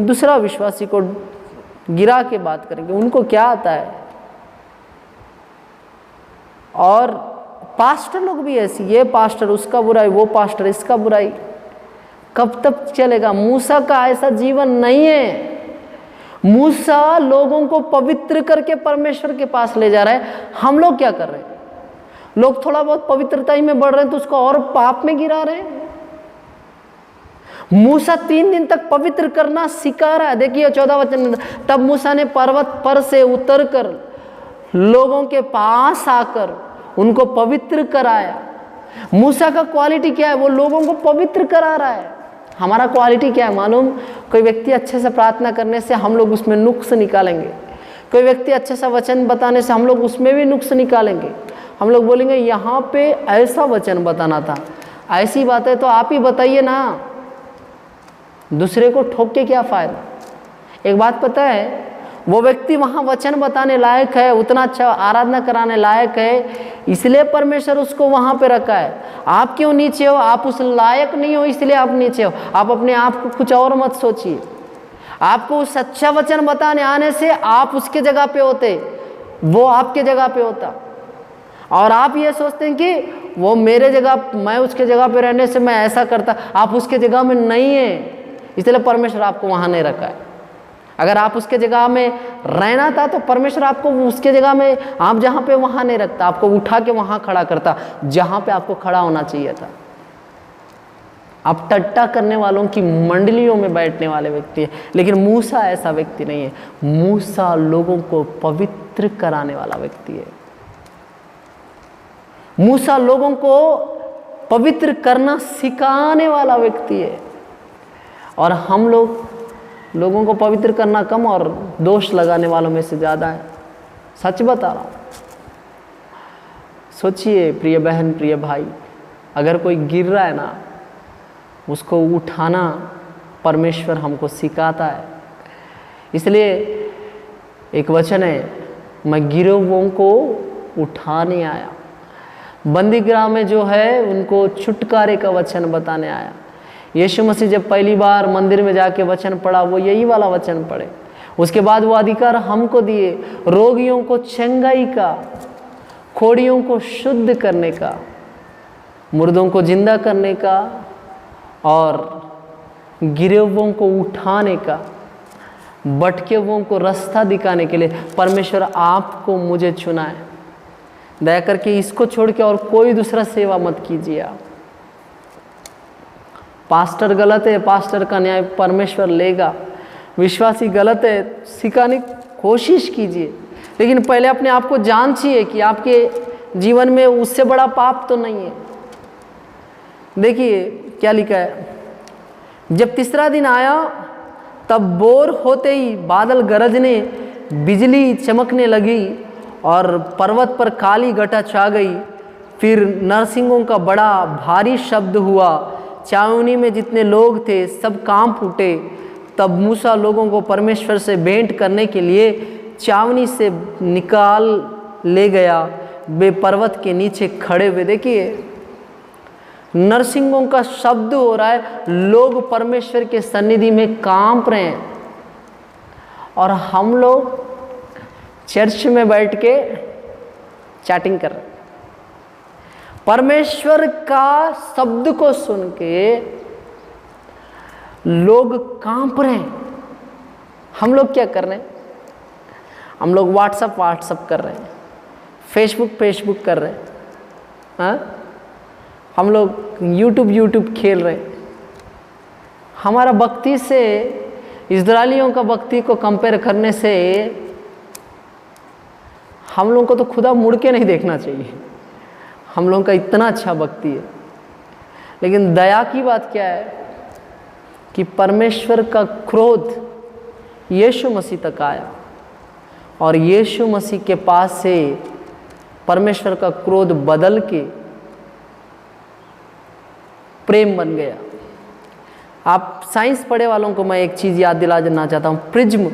दूसरा विश्वासी को गिरा के बात करेंगे, उनको क्या आता है। और पास्टर लोग भी ऐसी, ये पास्टर उसका बुराई, वो पास्टर इसका बुराई, कब तक चलेगा? मूसा का ऐसा जीवन नहीं है। मूसा लोगों को पवित्र करके परमेश्वर के पास ले जा रहा है। हम लोग क्या कर रहे हैं? लोग थोड़ा बहुत पवित्रता ही में बढ़ रहे हैं तो उसको और पाप में गिरा रहे हैं। मूसा 3 दिन तक पवित्र करना सिखा रहा है। देखिए 14 वचन, तब मूसा ने पर्वत पर से उतरकर लोगों के पास आकर उनको पवित्र कराया। मूसा का क्वालिटी क्या है? वो लोगों को पवित्र करा रहा है। हमारा क्वालिटी क्या है मालूम? कोई व्यक्ति अच्छे से प्रार्थना करने से हम लोग उसमें नुक्स निकालेंगे, कोई व्यक्ति अच्छे से वचन बताने से हम लोग उसमें भी नुक्स निकालेंगे। हम लोग बोलेंगे यहाँ पे ऐसा वचन बताना था, ऐसी बातें तो आप ही बताइए ना, दूसरे को ठोक के क्या फ़ायदा। एक बात पता है, वो व्यक्ति वहाँ वचन बताने लायक है, उतना अच्छा आराधना कराने लायक है, इसलिए परमेश्वर उसको वहाँ पे रखा है। आप क्यों नीचे हो? आप उस लायक नहीं हो इसलिए आप नीचे हो। आप अपने आप को कुछ और मत सोचिए। आपको उस अच्छा वचन बताने आने से आप उसके जगह पे होते, वो आपके जगह पे होता। और आप ये सोचते हैं कि वो मेरे जगह, मैं उसके जगह पे रहने से मैं ऐसा करता। आप उसके जगह में नहीं है, इसलिए परमेश्वर आपको वहाँ नहीं रखा है। अगर आप उसके जगह में रहना था तो परमेश्वर आपको उसके जगह में, आप जहाँ पे वहाँ नहीं रखता, आपको उठा के वहाँ खड़ा करता जहाँ पे आपको खड़ा होना चाहिए था। आप टट्टा करने वालों की मंडलियों में बैठने वाले व्यक्ति है, लेकिन मूसा ऐसा व्यक्ति नहीं है। मूसा लोगों को पवित्र कराने वाला व्यक्ति है। मूसा लोगों को पवित्र करना सिखाने वाला व्यक्ति है। और हम लोगों को पवित्र करना कम और दोष लगाने वालों में से ज़्यादा है। सच बता रहा हूँ। सोचिए प्रिय बहन, प्रिय भाई, अगर कोई गिर रहा है ना, उसको उठाना परमेश्वर हमको सिखाता है। इसलिए एक वचन है, मैं गिरे हुओं को उठाने आया। बंदीगृह में जो है उनको छुटकारे का वचन बताने आया। यीशु मसीह जब पहली बार मंदिर में जाके वचन पढ़ा, वो यही वाला वचन पढ़े। उसके बाद वो अधिकार हमको दिए, रोगियों को चंगाई का, खोड़ियों को शुद्ध करने का, मुर्दों को जिंदा करने का और गिरे हुओं को उठाने का, भटके हुओं को रास्ता दिखाने के लिए परमेश्वर आपको मुझे चुना है। दया करके इसको छोड़ के और कोई दूसरा सेवा मत कीजिए। आप पास्टर गलत है, पास्टर का न्याय परमेश्वर लेगा। विश्वासी गलत है, सिखाने की कोशिश कीजिए, लेकिन पहले अपने आप को जांचिए कि आपके जीवन में उससे बड़ा पाप तो नहीं है। देखिए क्या लिखा है, जब तीसरा दिन आया तब भोर होते ही बादल गरजने, बिजली चमकने लगी और पर्वत पर काली घटा छा गई। फिर नरसिंहों का बड़ा भारी शब्द हुआ, छावनी में जितने लोग थे सब कांप उठे। तब मूसा लोगों को परमेश्वर से भेंट करने के लिए छावनी से निकाल ले गया। वे पर्वत के नीचे खड़े हुए, देखिए नरसिंहों का शब्द हो रहा है, लोग परमेश्वर के सन्निधि में कांप रहे हैं। और हम लोग चर्च में बैठ के चैटिंग कर रहे हैं। परमेश्वर का शब्द को सुन के लोग कांप रहे हैं। हम लोग क्या कर रहे हैं? हम लोग व्हाट्सअप कर रहे हैं, फेसबुक कर रहे हैं, हाँ? हम लोग यूट्यूब खेल रहे हैं। हमारा भक्ति से इस्राएलियों का भक्ति को कंपेयर करने से हम लोगों को तो खुदा मुड़ के नहीं देखना चाहिए। हम लोगों का इतना अच्छा भक्ति है, लेकिन दया की बात क्या है कि परमेश्वर का क्रोध यीशु मसीह तक आया और यीशु मसीह के पास से परमेश्वर का क्रोध बदल के प्रेम बन गया। आप साइंस पढ़े वालों को मैं एक चीज़ याद दिला देना चाहता हूँ, प्रिज्म,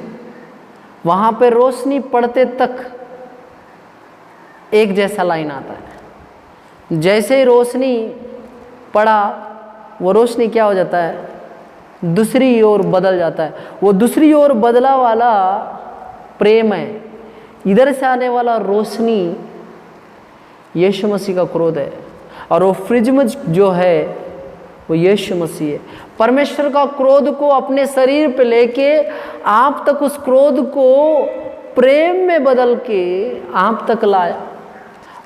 वहाँ पे रोशनी पड़ते तक एक जैसा लाइन आता है। जैसे ही रोशनी पड़ा, वो रोशनी क्या हो जाता है? दूसरी ओर बदल जाता है। वो दूसरी ओर बदला वाला प्रेम है। इधर से आने वाला रोशनी यीशु मसीह का क्रोध है, और वो प्रिज्म जो है वो यीशु मसीह है। परमेश्वर का क्रोध को अपने शरीर पे लेके आप तक उस क्रोध को प्रेम में बदल के आप तक लाया,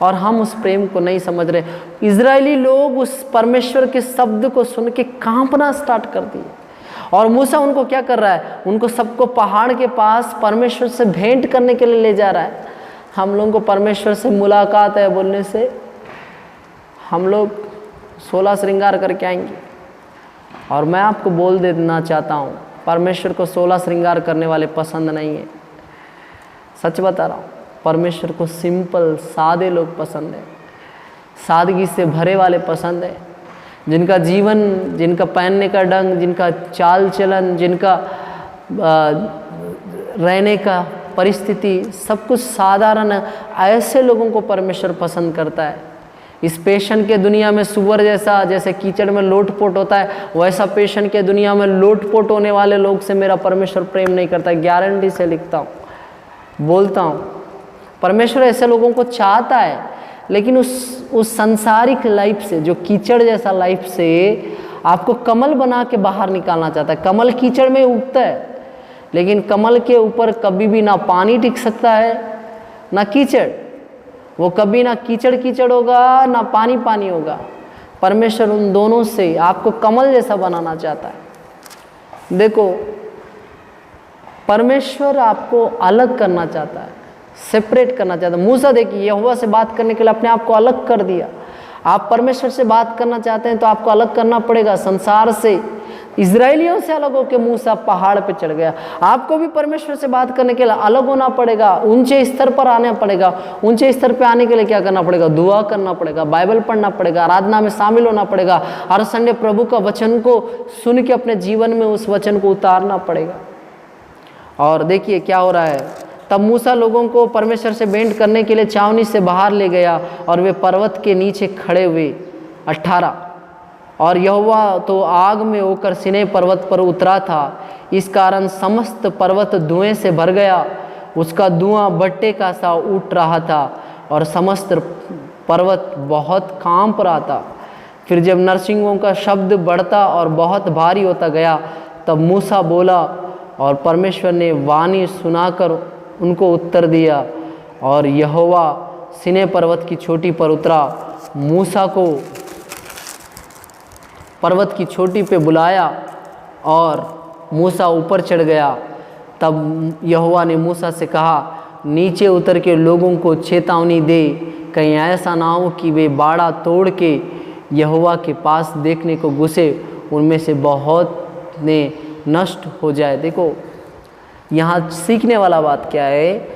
और हम उस प्रेम को नहीं समझ रहे। इजरायली लोग उस परमेश्वर के शब्द को सुन के कांपना स्टार्ट कर दिए, और मूसा उनको क्या कर रहा है? उनको सबको पहाड़ के पास परमेश्वर से भेंट करने के लिए ले जा रहा है। हम लोगों को परमेश्वर से मुलाकात है बोलने से हम लोग 16 श्रृंगार करके आएंगे। और मैं आपको बोल देना चाहता हूँ, परमेश्वर को 16 श्रृंगार करने वाले पसंद नहीं है। सच बता रहा हूँ, परमेश्वर को सिंपल सादे लोग पसंद है, सादगी से भरे वाले पसंद है, जिनका जीवन, जिनका पहनने का ढंग, जिनका चाल चलन, जिनका रहने का परिस्थिति सब कुछ साधारण है। ऐसे लोगों को परमेश्वर पसंद करता है। इस पेशन के दुनिया में सुअर जैसे कीचड़ में लोटपोट होता है, वैसा पेशन के दुनिया में लोटपोट होने वाले लोग से मेरा परमेश्वर प्रेम नहीं करता। गारंटी से लिखता हूँ, बोलता हूँ, परमेश्वर ऐसे लोगों को चाहता है, लेकिन उस संसारिक लाइफ से, जो कीचड़ जैसा लाइफ से आपको कमल बना के बाहर निकालना चाहता है। कमल कीचड़ में उगता है, लेकिन कमल के ऊपर कभी भी ना पानी टिक सकता है ना कीचड़। वो कभी ना कीचड़ होगा ना पानी होगा। परमेश्वर उन दोनों से आपको कमल जैसा बनाना चाहता है। देखो, परमेश्वर आपको अलग करना चाहता है, सेपरेट करना चाहता है। मूसा देखिए, यहोवा से बात करने के लिए अपने आप को अलग कर दिया। आप परमेश्वर से बात करना चाहते हैं तो आपको अलग करना पड़ेगा संसार से। इजराइलियों से अलग होकर मूसा पहाड़ पे चढ़ गया। आपको भी परमेश्वर से बात करने के लिए अलग होना पड़ेगा, ऊंचे स्तर पर आना पड़ेगा। ऊंचे स्तर पे आने के लिए क्या करना पड़ेगा? दुआ करना पड़ेगा, बाइबल पढ़ना पड़ेगा, आराधना में शामिल होना पड़ेगा, हर संडे प्रभु का वचन को सुन के अपने जीवन में उस वचन को उतारना पड़ेगा। और देखिए क्या हो रहा है। तब मूसा लोगों को परमेश्वर से भेंट करने के लिए छावनी से बाहर ले गया और वे पर्वत के नीचे खड़े हुए। 18 और यहोवा तो आग में होकर सीनै पर्वत पर उतरा था, इस कारण समस्त पर्वत धुएं से भर गया। उसका धुआं भट्टे का सा उठ रहा था और समस्त पर्वत बहुत कांप रहा था। फिर जब नरसिंहों का शब्द बढ़ता और बहुत भारी होता गया, तब मूसा बोला और परमेश्वर ने वाणी सुनाकर उनको उत्तर दिया। और यहोवा सीनै पर्वत की चोटी पर उतरा, मूसा को पर्वत की चोटी पे बुलाया और मूसा ऊपर चढ़ गया। तब यहोवा ने मूसा से कहा, नीचे उतर के लोगों को चेतावनी दे, कहीं ऐसा ना हो कि वे बाड़ा तोड़ के यहोवा के पास देखने को घुसे, उनमें से बहुत ने नष्ट हो जाए। देखो यहाँ सीखने वाला बात क्या है।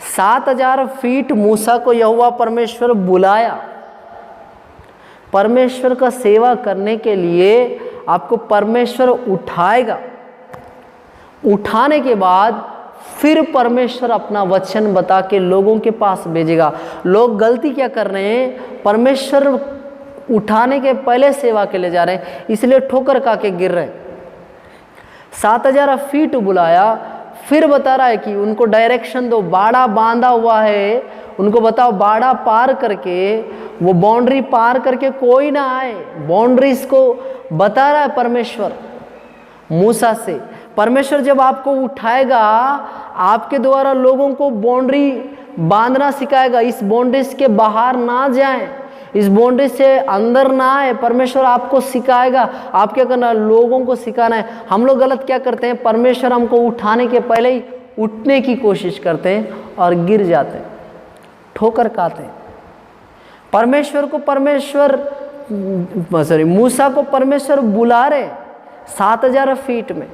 7000 फीट मूसा को यहोवा परमेश्वर बुलाया। परमेश्वर का सेवा करने के लिए आपको परमेश्वर उठाएगा। उठाने के बाद फिर परमेश्वर अपना वचन बता के लोगों के पास भेजेगा। लोग गलती क्या कर रहे हैं? परमेश्वर उठाने के पहले सेवा के लिए जा रहे हैं, इसलिए ठोकर खा के गिर रहे हैं। 7000 फीट बुलाया, फिर बता रहा है कि उनको डायरेक्शन दो। बाड़ा बांधा हुआ है, उनको बताओ बाड़ा पार करके, वो बाउंड्री पार करके कोई ना आए। बाउंड्रीज को बता रहा है परमेश्वर मूसा से। परमेश्वर जब आपको उठाएगा, आपके द्वारा लोगों को बाउंड्री बांधना सिखाएगा। इस बाउंड्रीज के बाहर ना जाएं, इस बाउंड्री से अंदर ना आए। परमेश्वर आपको सिखाएगा। आप क्या करना? लोगों को सिखाना है। हम लोग गलत क्या करते हैं? परमेश्वर हमको उठाने के पहले ही उठने की कोशिश करते हैं और गिर जाते हैं, ठोकर खाते हैं। मूसा को परमेश्वर बुला रहे 7000 फीट में,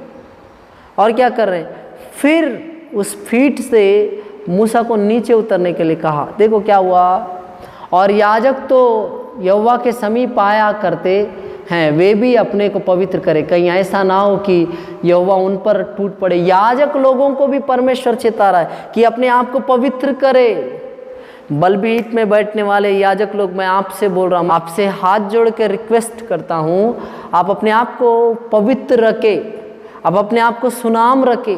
और क्या कर रहे हैं? फिर उस फीट से मूसा को नीचे उतरने के लिए कहा। देखो क्या हुआ। और याजक तो यहोवा के समीप आया करते हैं, वे भी अपने को पवित्र करें, कहीं ऐसा ना हो कि यहोवा उन पर टूट पड़े। याजक लोगों को भी परमेश्वर चेता रहा है कि अपने आप को पवित्र करे। बलपीठ में बैठने वाले याजक लोग, मैं आपसे बोल रहा हूँ, आपसे हाथ जोड़ के रिक्वेस्ट करता हूँ, आप अपने आप को पवित्र रखें, आप अपने आप को सुनाम रखें,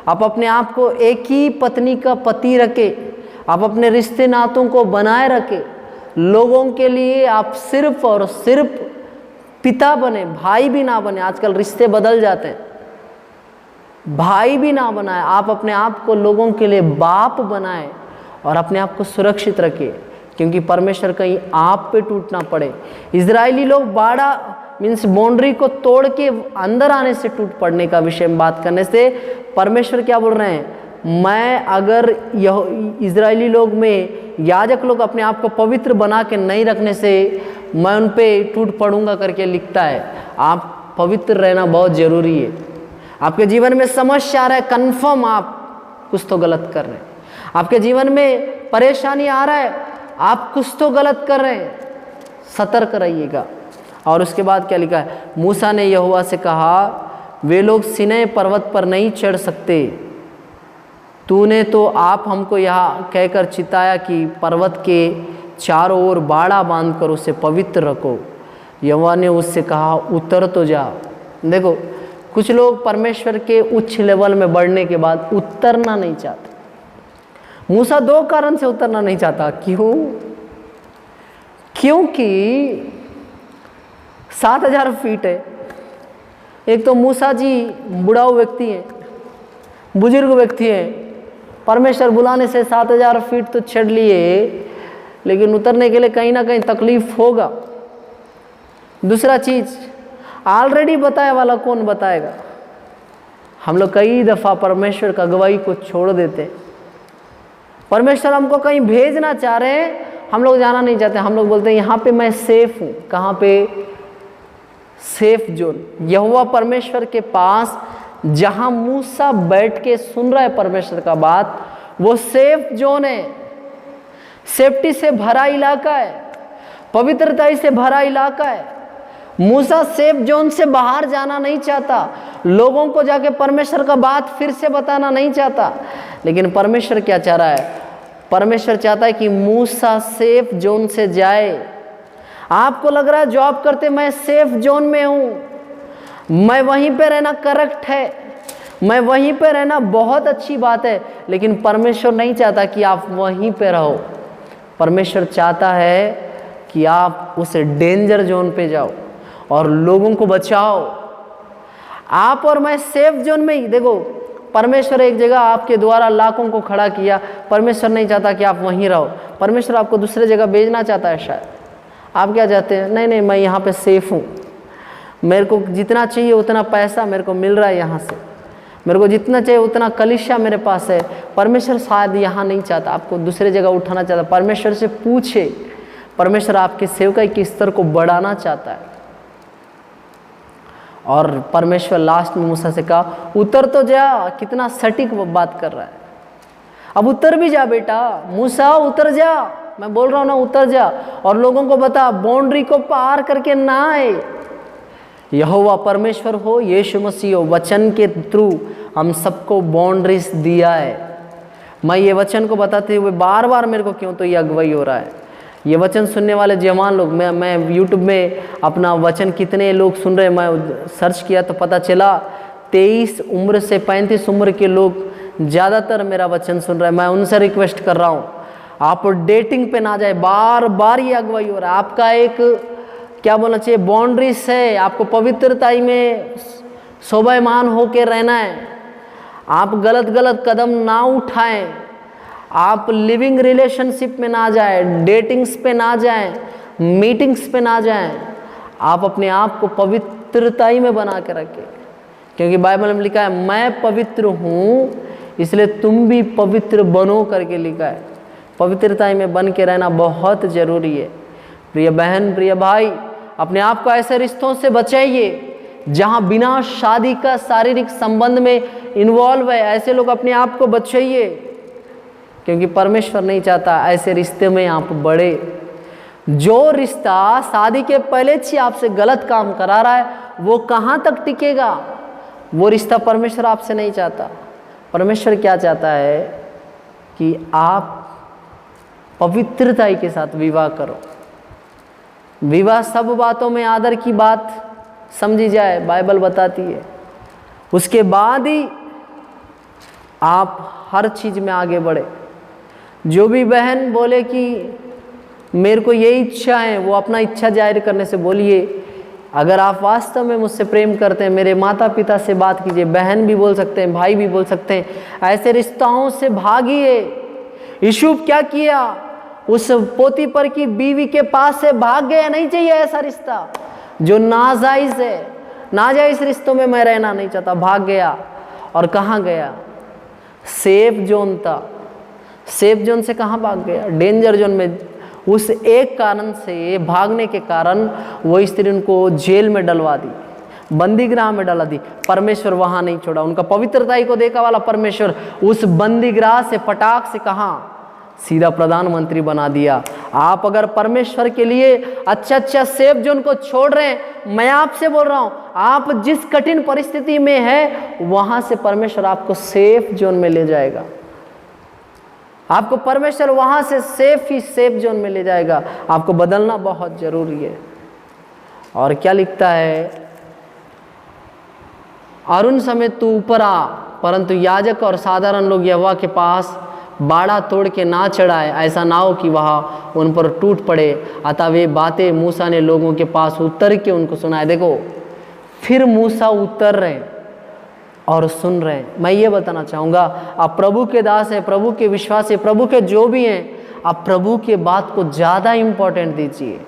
आप अपने आप को एक ही पत्नी का पति रखें, आप अपने रिश्ते नातों को बनाए रखें। लोगों के लिए आप सिर्फ और सिर्फ पिता बने, भाई भी ना बने। आजकल रिश्ते बदल जाते हैं, भाई भी ना बनाए। आप अपने आप को लोगों के लिए बाप बनाए और अपने आप को सुरक्षित रखिए, क्योंकि परमेश्वर कहीं आप पे टूट ना पड़े। इजरायली लोग बाड़ा मीन्स बाउंड्री को तोड़ के अंदर आने से टूट पड़ने का विषय में बात करने से परमेश्वर क्या बोल रहे हैं? मैं अगर यह इजरायली लोग में याजक लोग अपने आप को पवित्र बना के नहीं रखने से मैं उन पे टूट पड़ूंगा करके लिखता है। आप पवित्र रहना बहुत ज़रूरी है। आपके जीवन में समस्या आ रहा है, कन्फर्म आप कुछ तो गलत कर रहे हैं। आपके जीवन में परेशानी आ रहा है, आप कुछ तो गलत कर रहे हैं, सतर्क रहिएगा। और उसके बाद क्या लिखा है, मूसा ने यहोवा से कहा, वे लोग सिनै पर्वत पर नहीं चढ़ सकते। तूने तो आप हमको यहाँ कहकर चिताया कि पर्वत के चारों ओर बाड़ा बांध कर उसे पवित्र रखो। यहोवा ने उससे कहा, उतर तो जा। देखो, कुछ लोग परमेश्वर के उच्च लेवल में बढ़ने के बाद उतरना नहीं चाहते। मूसा 2 कारण से उतरना नहीं चाहता। क्यों? क्योंकि 7000 फीट है। एक तो मूसा जी बुढ़ाऊ व्यक्ति हैं, बुजुर्ग व्यक्ति हैं। परमेश्वर बुलाने से 7000 फीट तो चढ़ लिए, लेकिन उतरने के लिए कहीं ना कहीं तकलीफ होगा। दूसरा चीज़, ऑलरेडी बताया वाला कौन बताएगा। हम लोग कई दफ़ा परमेश्वर का गवाही को छोड़ देते हैं। परमेश्वर हमको कहीं भेजना चाह रहे हैं, हम लोग जाना नहीं चाहते। हम लोग बोलते हैं यहाँ पे मैं सेफ हूँ। कहाँ पे? Safe zone. यहोवा परमेश्वर के पास जहाँ मूसा बैठ के सुन रहा है परमेश्वर का बात, वो सेफ जोन है। सेफ्टी से भरा इलाका है, पवित्रता से भरा इलाका है। मूसा सेफ जोन से बाहर जाना नहीं चाहता, लोगों को जाके परमेश्वर का बात फिर से बताना नहीं चाहता। लेकिन परमेश्वर क्या चाह रहा है? परमेश्वर चाहता है कि मूसा सेफ जोन से जाए। आपको लग रहा है जॉब करते मैं सेफ जोन में हूँ, मैं वहीं पे रहना करेक्ट है, मैं वहीं पे रहना बहुत अच्छी बात है, लेकिन परमेश्वर नहीं चाहता कि आप वहीं पे रहो। परमेश्वर चाहता है कि आप उस डेंजर जोन पे जाओ और लोगों को बचाओ। आप और मैं सेफ जोन में ही, देखो, परमेश्वर एक जगह आपके द्वारा लाखों को खड़ा किया, परमेश्वर नहीं चाहता कि आप वहीं रहो। परमेश्वर आपको दूसरे जगह भेजना चाहता है। शायद आप क्या चाहते हैं? नहीं, मैं यहाँ पे सेफ हूँ, मेरे को जितना चाहिए उतना पैसा मेरे को मिल रहा है यहाँ से, मेरे को जितना चाहिए उतना कलीसिया मेरे पास है। परमेश्वर शायद यहाँ नहीं चाहता, आपको दूसरे जगह उठाना चाहता। परमेश्वर से पूछे, परमेश्वर आपके सेवकाई के स्तर को बढ़ाना चाहता है। और परमेश्वर लास्ट में मूसा से कहा, उतर तो जा। कितना सटीक वो बात कर रहा है। अब उतर भी जा बेटा, मूसा उतर जा। मैं बोल रहा हूँ ना, उतर जा और लोगों को बता, बाउंड्री को पार करके ना आए। यहोवा परमेश्वर हो, यीशु मसीह हो, वचन के थ्रू हम सबको बाउंड्रीज दिया है। मैं ये वचन को बताते हुए बार बार मेरे को क्यों तो ये अगुवाई हो रहा है। ये वचन सुनने वाले जवान लोग, मैं यूट्यूब में अपना वचन कितने लोग सुन रहे हैं, मैं सर्च किया तो पता चला 23 उम्र से 35 उम्र के लोग ज़्यादातर मेरा वचन सुन रहे हैं। मैं उनसे रिक्वेस्ट कर रहा हूँ, आप डेटिंग पे ना जाए। बार बार ये अगुवाई हो रहा है। आपका एक क्या बोलना चाहिए, बाउंड्रीज है। आपको पवित्रताई में शोभायमान होकर रहना है। आप गलत कदम ना उठाएं, आप लिविंग रिलेशनशिप में ना जाएं, डेटिंग्स पे ना जाएं, मीटिंग्स पे ना जाएं। आप अपने आप को पवित्रताई में बना के रखें, क्योंकि बाइबल में लिखा है, मैं पवित्र हूँ इसलिए तुम भी पवित्र बनो करके लिखा है। पवित्रताई में बन के रहना बहुत ज़रूरी है। प्रिय बहन, प्रिय भाई, अपने आप को ऐसे रिश्तों से बचाइए जहाँ बिना शादी का शारीरिक संबंध में इन्वॉल्व है। ऐसे लोग अपने आप को बचाइए, क्योंकि परमेश्वर नहीं चाहता ऐसे रिश्ते में आप बढ़े। जो रिश्ता शादी के पहले से आपसे गलत काम करा रहा है, वो कहाँ तक टिकेगा? वो रिश्ता परमेश्वर आपसे नहीं चाहता। परमेश्वर क्या चाहता है कि आप पवित्रताई के साथ विवाह करो। विवाह सब बातों में आदर की बात समझी जाए, बाइबल बताती है। उसके बाद ही आप हर चीज़ में आगे बढ़े। जो भी बहन बोले कि मेरे को ये इच्छा है, वो अपना इच्छा जाहिर करने से बोलिए। अगर आप वास्तव में मुझसे प्रेम करते हैं, मेरे माता पिता से बात कीजिए। बहन भी बोल सकते हैं, भाई भी बोल सकते हैं। ऐसे रिश्तों से भागिए। यूसुफ क्या किया? उस पोतीपर की बीवी के पास से भाग गया। नहीं चाहिए ऐसा रिश्ता जो नाजायज़ है। नाजायज़ रिश्तों में मैं रहना नहीं चाहता। भाग गया। और कहाँ गया? सेफ जोन था। सेफ जोन से कहाँ भाग गया? डेंजर जोन में। उस एक कारण से, भागने के कारण वो स्त्री उनको जेल में डलवा दी, बंदीगृह में डाला दी। परमेश्वर वहाँ नहीं छोड़ा, उनका पवित्रताई को देखा वाला परमेश्वर उस बंदीगृह से पटाख से कहाँ सीधा प्रधानमंत्री बना दिया। आप अगर परमेश्वर के लिए अच्छा सेफ जोन को छोड़ रहे हैं, मैं आपसे बोल रहा हूं, आप जिस कठिन परिस्थिति में है वहां से परमेश्वर आपको सेफ जोन में ले जाएगा। आपको परमेश्वर वहां से सेफ जोन में ले जाएगा। आपको बदलना बहुत जरूरी है। और क्या लिखता है, अरुण समेत तू ऊपर आ, परंतु याजक और साधारण लोग यहोवा के पास बाड़ा तोड़ के ना चढ़ाए, ऐसा ना हो कि वह उन पर टूट पड़े। अतः वे बातें मूसा ने लोगों के पास उतर के उनको सुनाए। देखो, फिर मूसा उतर रहे और सुन रहे हैं। मैं ये बताना चाहूँगा, आप प्रभु के दास हैं, प्रभु के विश्वास है, प्रभु के जो भी हैं, आप प्रभु के बात को ज़्यादा इम्पोर्टेंट दीजिए।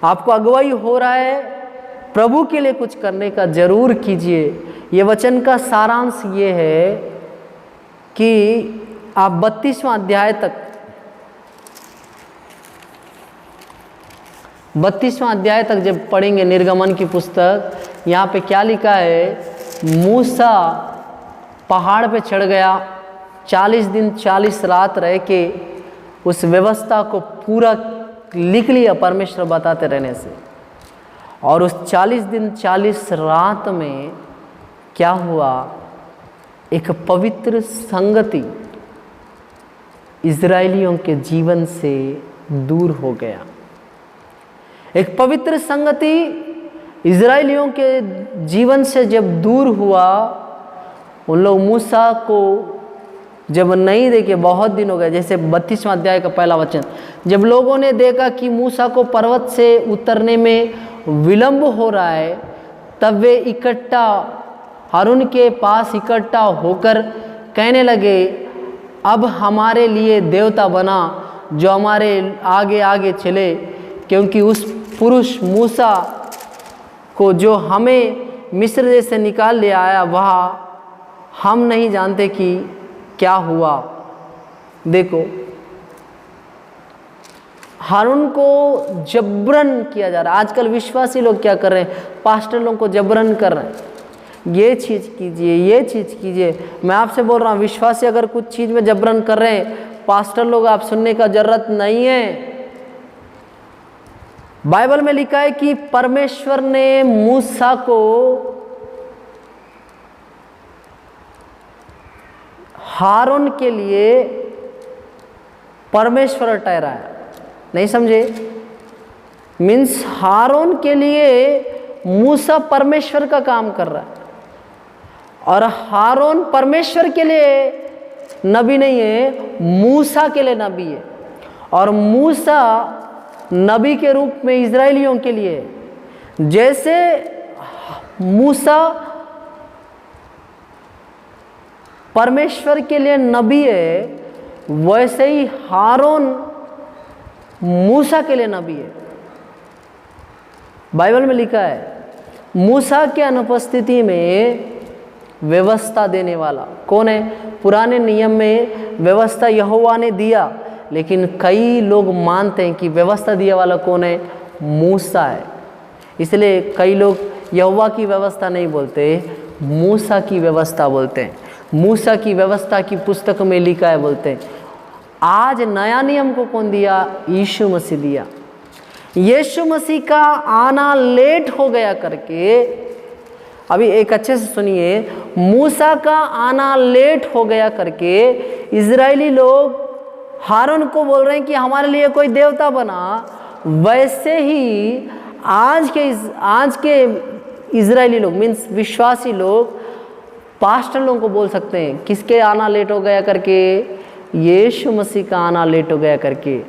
आपको अगुवाई हो रहा है, प्रभु के लिए कुछ करने का जरूर कीजिए। ये वचन का सारांश ये है कि आप 32वां अध्याय तक, 32वां अध्याय तक जब पढ़ेंगे निर्गमन की पुस्तक, यहाँ पे क्या लिखा है, मूसा पहाड़ पे चढ़ गया, 40 दिन 40 रात रह के उस व्यवस्था को पूरा लिख लिया परमेश्वर बताते रहने से। और उस 40 दिन 40 रात में क्या हुआ, एक पवित्र संगति इज़राइलियों के जीवन से दूर हो गया। एक पवित्र संगति इज़राइलियों के जीवन से जब दूर हुआ, उन लोग मूसा को जब नहीं देखे, बहुत दिन हो गए। जैसे 32वां अध्याय का पहला वचन, जब लोगों ने देखा कि मूसा को पर्वत से उतरने में विलंब हो रहा है, तब वे इकट्ठा हारून के पास इकट्ठा होकर कहने लगे, अब हमारे लिए देवता बना जो हमारे आगे आगे चले, क्योंकि उस पुरुष मूसा को जो हमें मिस्र देश से निकाल ले आया, वह हम नहीं जानते कि क्या हुआ। देखो, हारून को जबरन किया जा रहा है। आजकल विश्वासी लोग क्या कर रहे हैं, पास्टर लोगों को जबरन कर रहे हैं, ये चीज़ कीजिए, ये चीज़ कीजिए। मैं आपसे बोल रहा हूँ, विश्वासी अगर कुछ चीज़ में जबरन कर रहे हैं, पास्टर लोग आप सुनने का जरूरत नहीं है। बाइबल में लिखा है कि परमेश्वर ने मूसा को हारून के लिए परमेश्वर ठहराया। नहीं समझे? मीन्स हारून के लिए मूसा परमेश्वर का काम कर रहा है, और हारून परमेश्वर के लिए नबी नहीं है, मूसा के लिए नबी है। और मूसा नबी के रूप में इज़राइलियों के लिए, जैसे मूसा परमेश्वर के लिए नबी है, वैसे ही हारून मूसा के लिए नबी है। बाइबल में लिखा है, मूसा के अनुपस्थिति में व्यवस्था देने वाला कौन है? पुराने नियम में व्यवस्था यहोवा ने दिया, लेकिन कई लोग मानते हैं कि व्यवस्था दिया वाला कौन है? मूसा है। इसलिए कई लोग यहोवा की व्यवस्था नहीं बोलते, मूसा की व्यवस्था बोलते हैं। मूसा की व्यवस्था की पुस्तक में लिखा है बोलते हैं। आज नया नियम को कौन दिया? यीशु मसीह दिया। यीशु मसीह का आना लेट हो गया करके, अभी एक अच्छे से सुनिए, मूसा का आना लेट हो गया करके इजरायली लोग हारून को बोल रहे हैं कि हमारे लिए कोई देवता बना। वैसे ही आज के इजरायली लोग मीन्स विश्वासी लोग पास्टर लोगों को बोल सकते हैं, किसके आना लेट हो गया करके? यीशु मसीह का आना लेट हो गया करके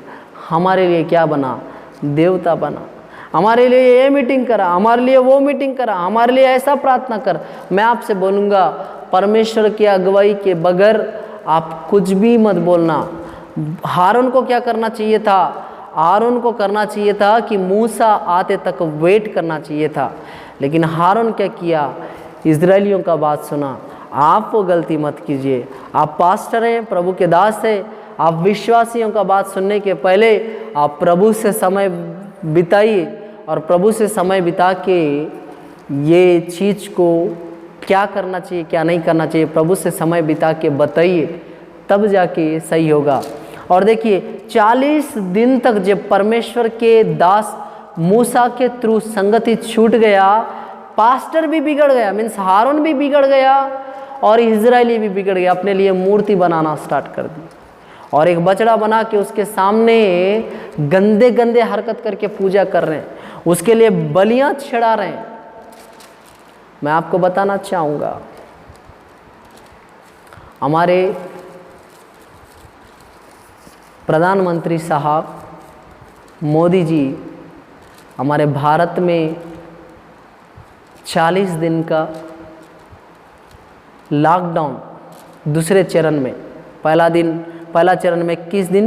हमारे लिए क्या बना? देवता बना। हमारे लिए ये मीटिंग करा, हमारे लिए वो मीटिंग करा, हमारे लिए ऐसा प्रार्थना कर। मैं आपसे बोलूँगा, परमेश्वर की अगुवाई के बगैर आप कुछ भी मत बोलना। हारून को क्या करना चाहिए था? हारून को करना चाहिए था कि मूसा आते तक वेट करना चाहिए था, लेकिन हारून क्या किया? इजरायलियों का बात सुना। आप वो गलती मत कीजिए। आप पास्टर हैं, प्रभु के दास हैं, आप विश्वासियों का बात सुनने के पहले आप प्रभु से समय बिताइए और प्रभु से समय बिता के ये चीज़ को क्या करना चाहिए क्या नहीं करना चाहिए प्रभु से समय बिता के बताइए, तब जाके सही होगा। और देखिए 40 दिन तक जब परमेश्वर के दास मूसा के थ्रू संगति छूट गया, पास्टर भी बिगड़ गया, मीन्स हारून भी बिगड़ गया और इजरायली भी बिगड़ गया, अपने लिए मूर्ति बनाना स्टार्ट कर दी और एक बछड़ा बना के उसके सामने गंदे गंदे हरकत करके पूजा कर रहे हैं, उसके लिए बलियां चढ़ा रहे हैं। मैं आपको बताना चाहूँगा, हमारे प्रधानमंत्री साहब मोदी जी हमारे भारत में 40 दिन का लॉकडाउन दूसरे चरण में, पहला चरण में 21 दिन,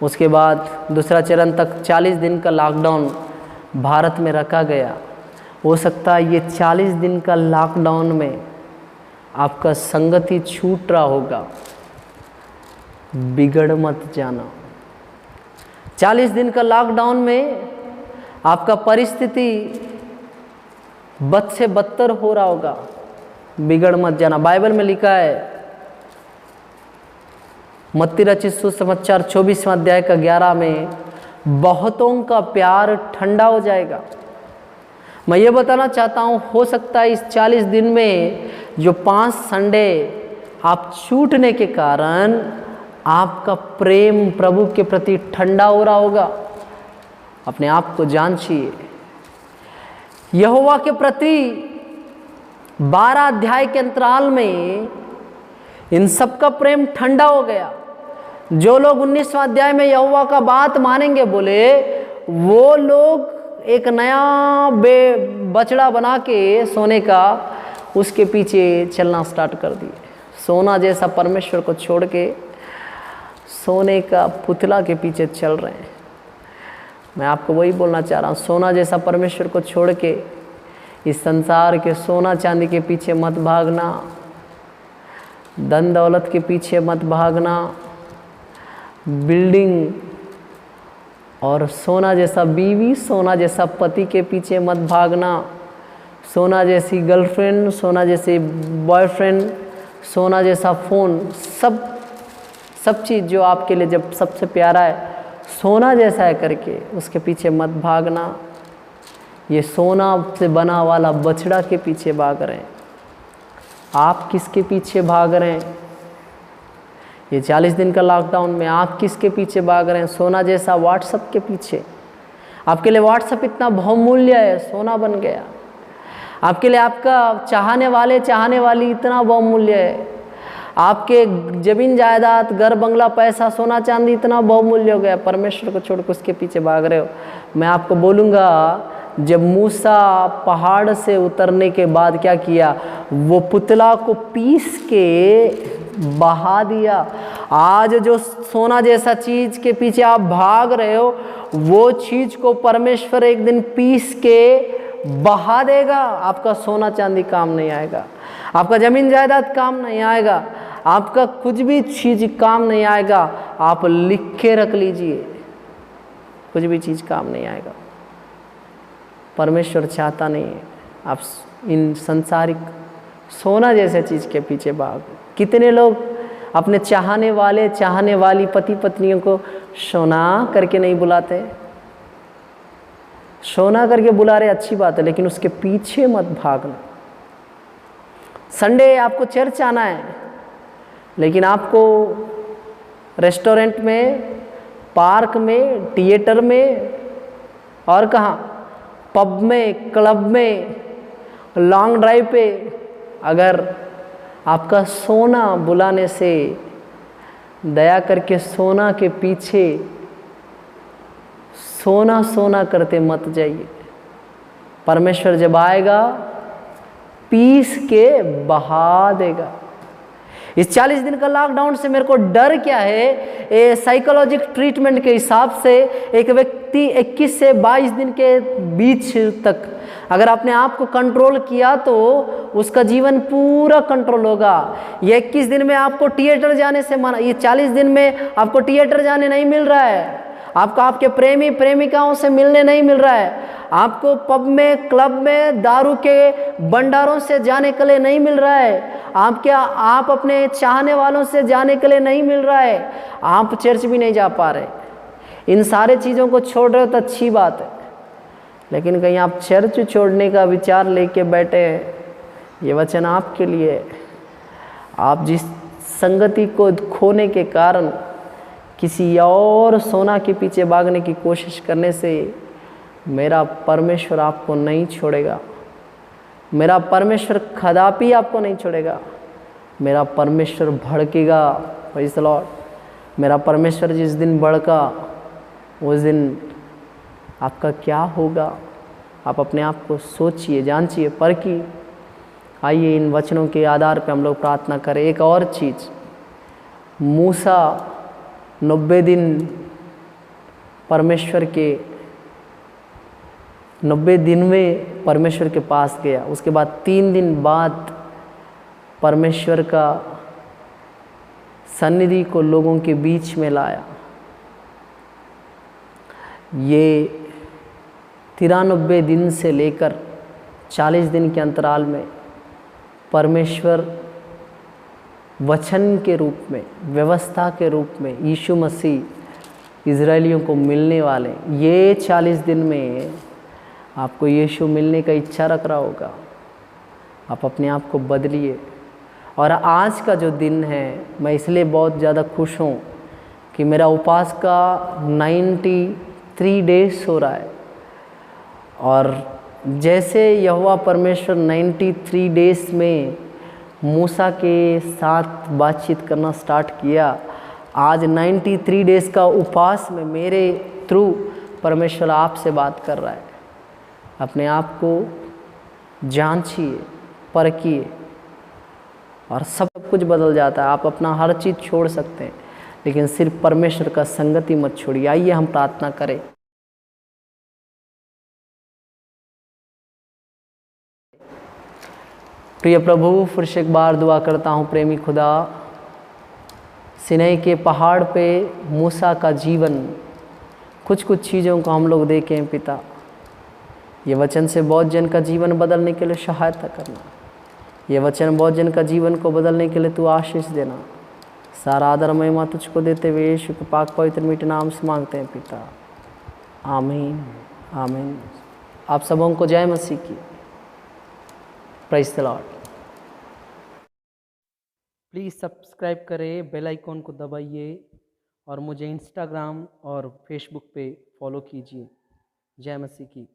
उसके बाद दूसरा चरण तक 40 दिन का लॉकडाउन भारत में रखा गया। हो सकता है ये 40 दिन का लॉकडाउन में आपका संगति छूट रहा होगा, बिगड़ मत जाना। 40 दिन का लॉकडाउन में आपका परिस्थिति बद से बदतर हो रहा होगा, बिगड़ मत जाना। बाइबल में लिखा है, मत्ती रचित सुसमाचार 24वां अध्याय का 11 में, बहुतों का प्यार ठंडा हो जाएगा। मैं ये बताना चाहता हूँ, हो सकता है इस 40 दिन में जो 5 संडे आप छूटने के कारण आपका प्रेम प्रभु के प्रति ठंडा हो रहा होगा। अपने आप को जांचिए। यहोवा के प्रति 12 अध्याय के अंतराल में इन सब का प्रेम ठंडा हो गया। जो लोग 19वां अध्याय में यहोवा का बात मानेंगे बोले, वो लोग एक नया बछड़ा बना के सोने का उसके पीछे चलना स्टार्ट कर दिए। सोना जैसा परमेश्वर को छोड़ के सोने का पुतला के पीछे चल रहे हैं। मैं आपको वही बोलना चाह रहा हूँ, सोना जैसा परमेश्वर को छोड़ के इस संसार के सोना चांदी के पीछे मत भागना, धन दौलत के पीछे मत भागना, बिल्डिंग और सोना जैसा बीवी, सोना जैसा पति के पीछे मत भागना, सोना जैसी गर्लफ्रेंड, सोना जैसे बॉयफ्रेंड, सोना जैसा फ़ोन, सब चीज़ जो आपके लिए जब सबसे प्यारा है, सोना जैसा है करके उसके पीछे मत भागना। ये सोना से बना वाला बछड़ा के पीछे भाग रहे हैं। आप किसके पीछे भाग रहे हैं? ये 40 दिन का लॉकडाउन में आप किसके पीछे भाग रहे हैं? सोना जैसा व्हाट्सएप के पीछे। आपके लिए व्हाट्सएप इतना बहुमूल्य है, सोना बन गया। आपके लिए आपका चाहने वाली इतना बहुमूल्य है। आपके जमीन जायदाद, घर बंगला, पैसा, सोना चांदी इतना बहुमूल्य हो गया। परमेश्वर को छोड़ कर उसके पीछे भाग रहे हो। मैं आपको बोलूँगा, जब मूसा पहाड़ से उतरने के बाद क्या किया, वो पुतला को पीस के बहा दिया। आज जो सोना जैसा चीज़ के पीछे आप भाग रहे हो, वो चीज़ को परमेश्वर एक दिन पीस के बहा देगा। आपका सोना चांदी काम नहीं आएगा, आपका जमीन जायदाद काम नहीं आएगा, आपका कुछ भी चीज़ काम नहीं आएगा। आप लिख के रख लीजिए, कुछ भी चीज़ काम नहीं आएगा। परमेश्वर चाहता नहीं है आप इन संसारिक सोना जैसे चीज़ के पीछे भाग। कितने लोग अपने चाहने वाली पति पत्नियों को सोना करके नहीं बुलाते? सोना करके बुला रहे, अच्छी बात है, लेकिन उसके पीछे मत भागना। संडे आपको चर्च आना है, लेकिन आपको रेस्टोरेंट में, पार्क में, थिएटर में और कहाँ, पब में, क्लब में, लॉन्ग ड्राइव पे, अगर आपका सोना बुलाने से, दया करके सोना के पीछे सोना करते मत जाइए। परमेश्वर जब आएगा पीस के बहा देगा। इस 40 दिन का लॉकडाउन से मेरे को डर क्या है? साइकोलॉजिक ट्रीटमेंट के हिसाब से एक व्यक्ति 21 से 22 दिन के बीच तक अगर अपने आप को कंट्रोल किया तो उसका जीवन पूरा कंट्रोल होगा। ये 21 दिन में आपको थिएटर जाने से मना, ये 40 दिन में आपको थिएटर जाने नहीं मिल रहा है, आपको आपके प्रेमी प्रेमिकाओं से मिलने नहीं मिल रहा है, आपको पब में, क्लब में, दारू के भंडारों से जाने के लिए नहीं मिल रहा है, आप अपने चाहने वालों से जाने के लिए नहीं मिल रहा है, आप चर्च भी नहीं जा पा रहे, इन सारे चीज़ों को छोड़ रहे हो तो अच्छी बात है, लेकिन कहीं आप चर्च छोड़ने का विचार लेके बैठे हैं, ये वचन आपके लिए है। आप जिस संगति को खोने के कारण किसी और सोना के पीछे भागने की कोशिश करने से मेरा परमेश्वर आपको नहीं छोड़ेगा, मेरा परमेश्वर कदापि आपको नहीं छोड़ेगा। मेरा परमेश्वर भड़केगा, प्रेज़ द लॉर्ड। मेरा परमेश्वर जिस दिन भड़का उस दिन आपका क्या होगा, आप अपने आप को सोचिए, जांचिए, परखिए। आइए इन वचनों के आधार पर हम लोग प्रार्थना करें। एक और चीज़, मूसा 90 दिन परमेश्वर के 90 दिन में परमेश्वर के पास गया, उसके बाद 3 दिन बाद परमेश्वर का सन्निधि को लोगों के बीच में लाया। ये 93 दिन से लेकर 40 दिन के अंतराल में परमेश्वर वचन के रूप में, व्यवस्था के रूप में यीशु मसीह इज़राइलियों को मिलने वाले। ये 40 दिन में आपको यीशु मिलने का इच्छा रख रहा होगा, आप अपने आप को बदलिए। और आज का जो दिन है, मैं इसलिए बहुत ज़्यादा खुश हूँ कि मेरा उपवास का 93 डेज़ हो रहा है। और जैसे यहोवा परमेश्वर 93 डेज़ में मूसा के साथ बातचीत करना स्टार्ट किया, आज 93 डेज़ का उपवास में मेरे थ्रू परमेश्वर आपसे बात कर रहा है। अपने आप को जांचिए, परखिए और सब कुछ बदल जाता है। आप अपना हर चीज़ छोड़ सकते हैं, लेकिन सिर्फ परमेश्वर का संगति मत छोड़िए। आइए हम प्रार्थना करें। प्रिय प्रभु, फिर से एक बार दुआ करता हूँ, प्रेमी खुदा, सिनै के पहाड़ पे मूसा का जीवन, कुछ चीज़ों को हम लोग देखें पिता। ये वचन से बहुत जन का जीवन बदलने के लिए सहायता करना, ये वचन बहुत जन का जीवन को बदलने के लिए तू आशीष देना। सारा आदर महिमा तुझको देते हुए यीशु के पाक पवित्र मीठे नाम से मांगते हैं पिता, आमीन आमीन। आप सबों को जय मसीह की। Praise the Lord. Please subscribe करें, बेल आइकॉन को दबाइए और मुझे इंस्टाग्राम और फेसबुक पे फॉलो कीजिए। जय मसीह की।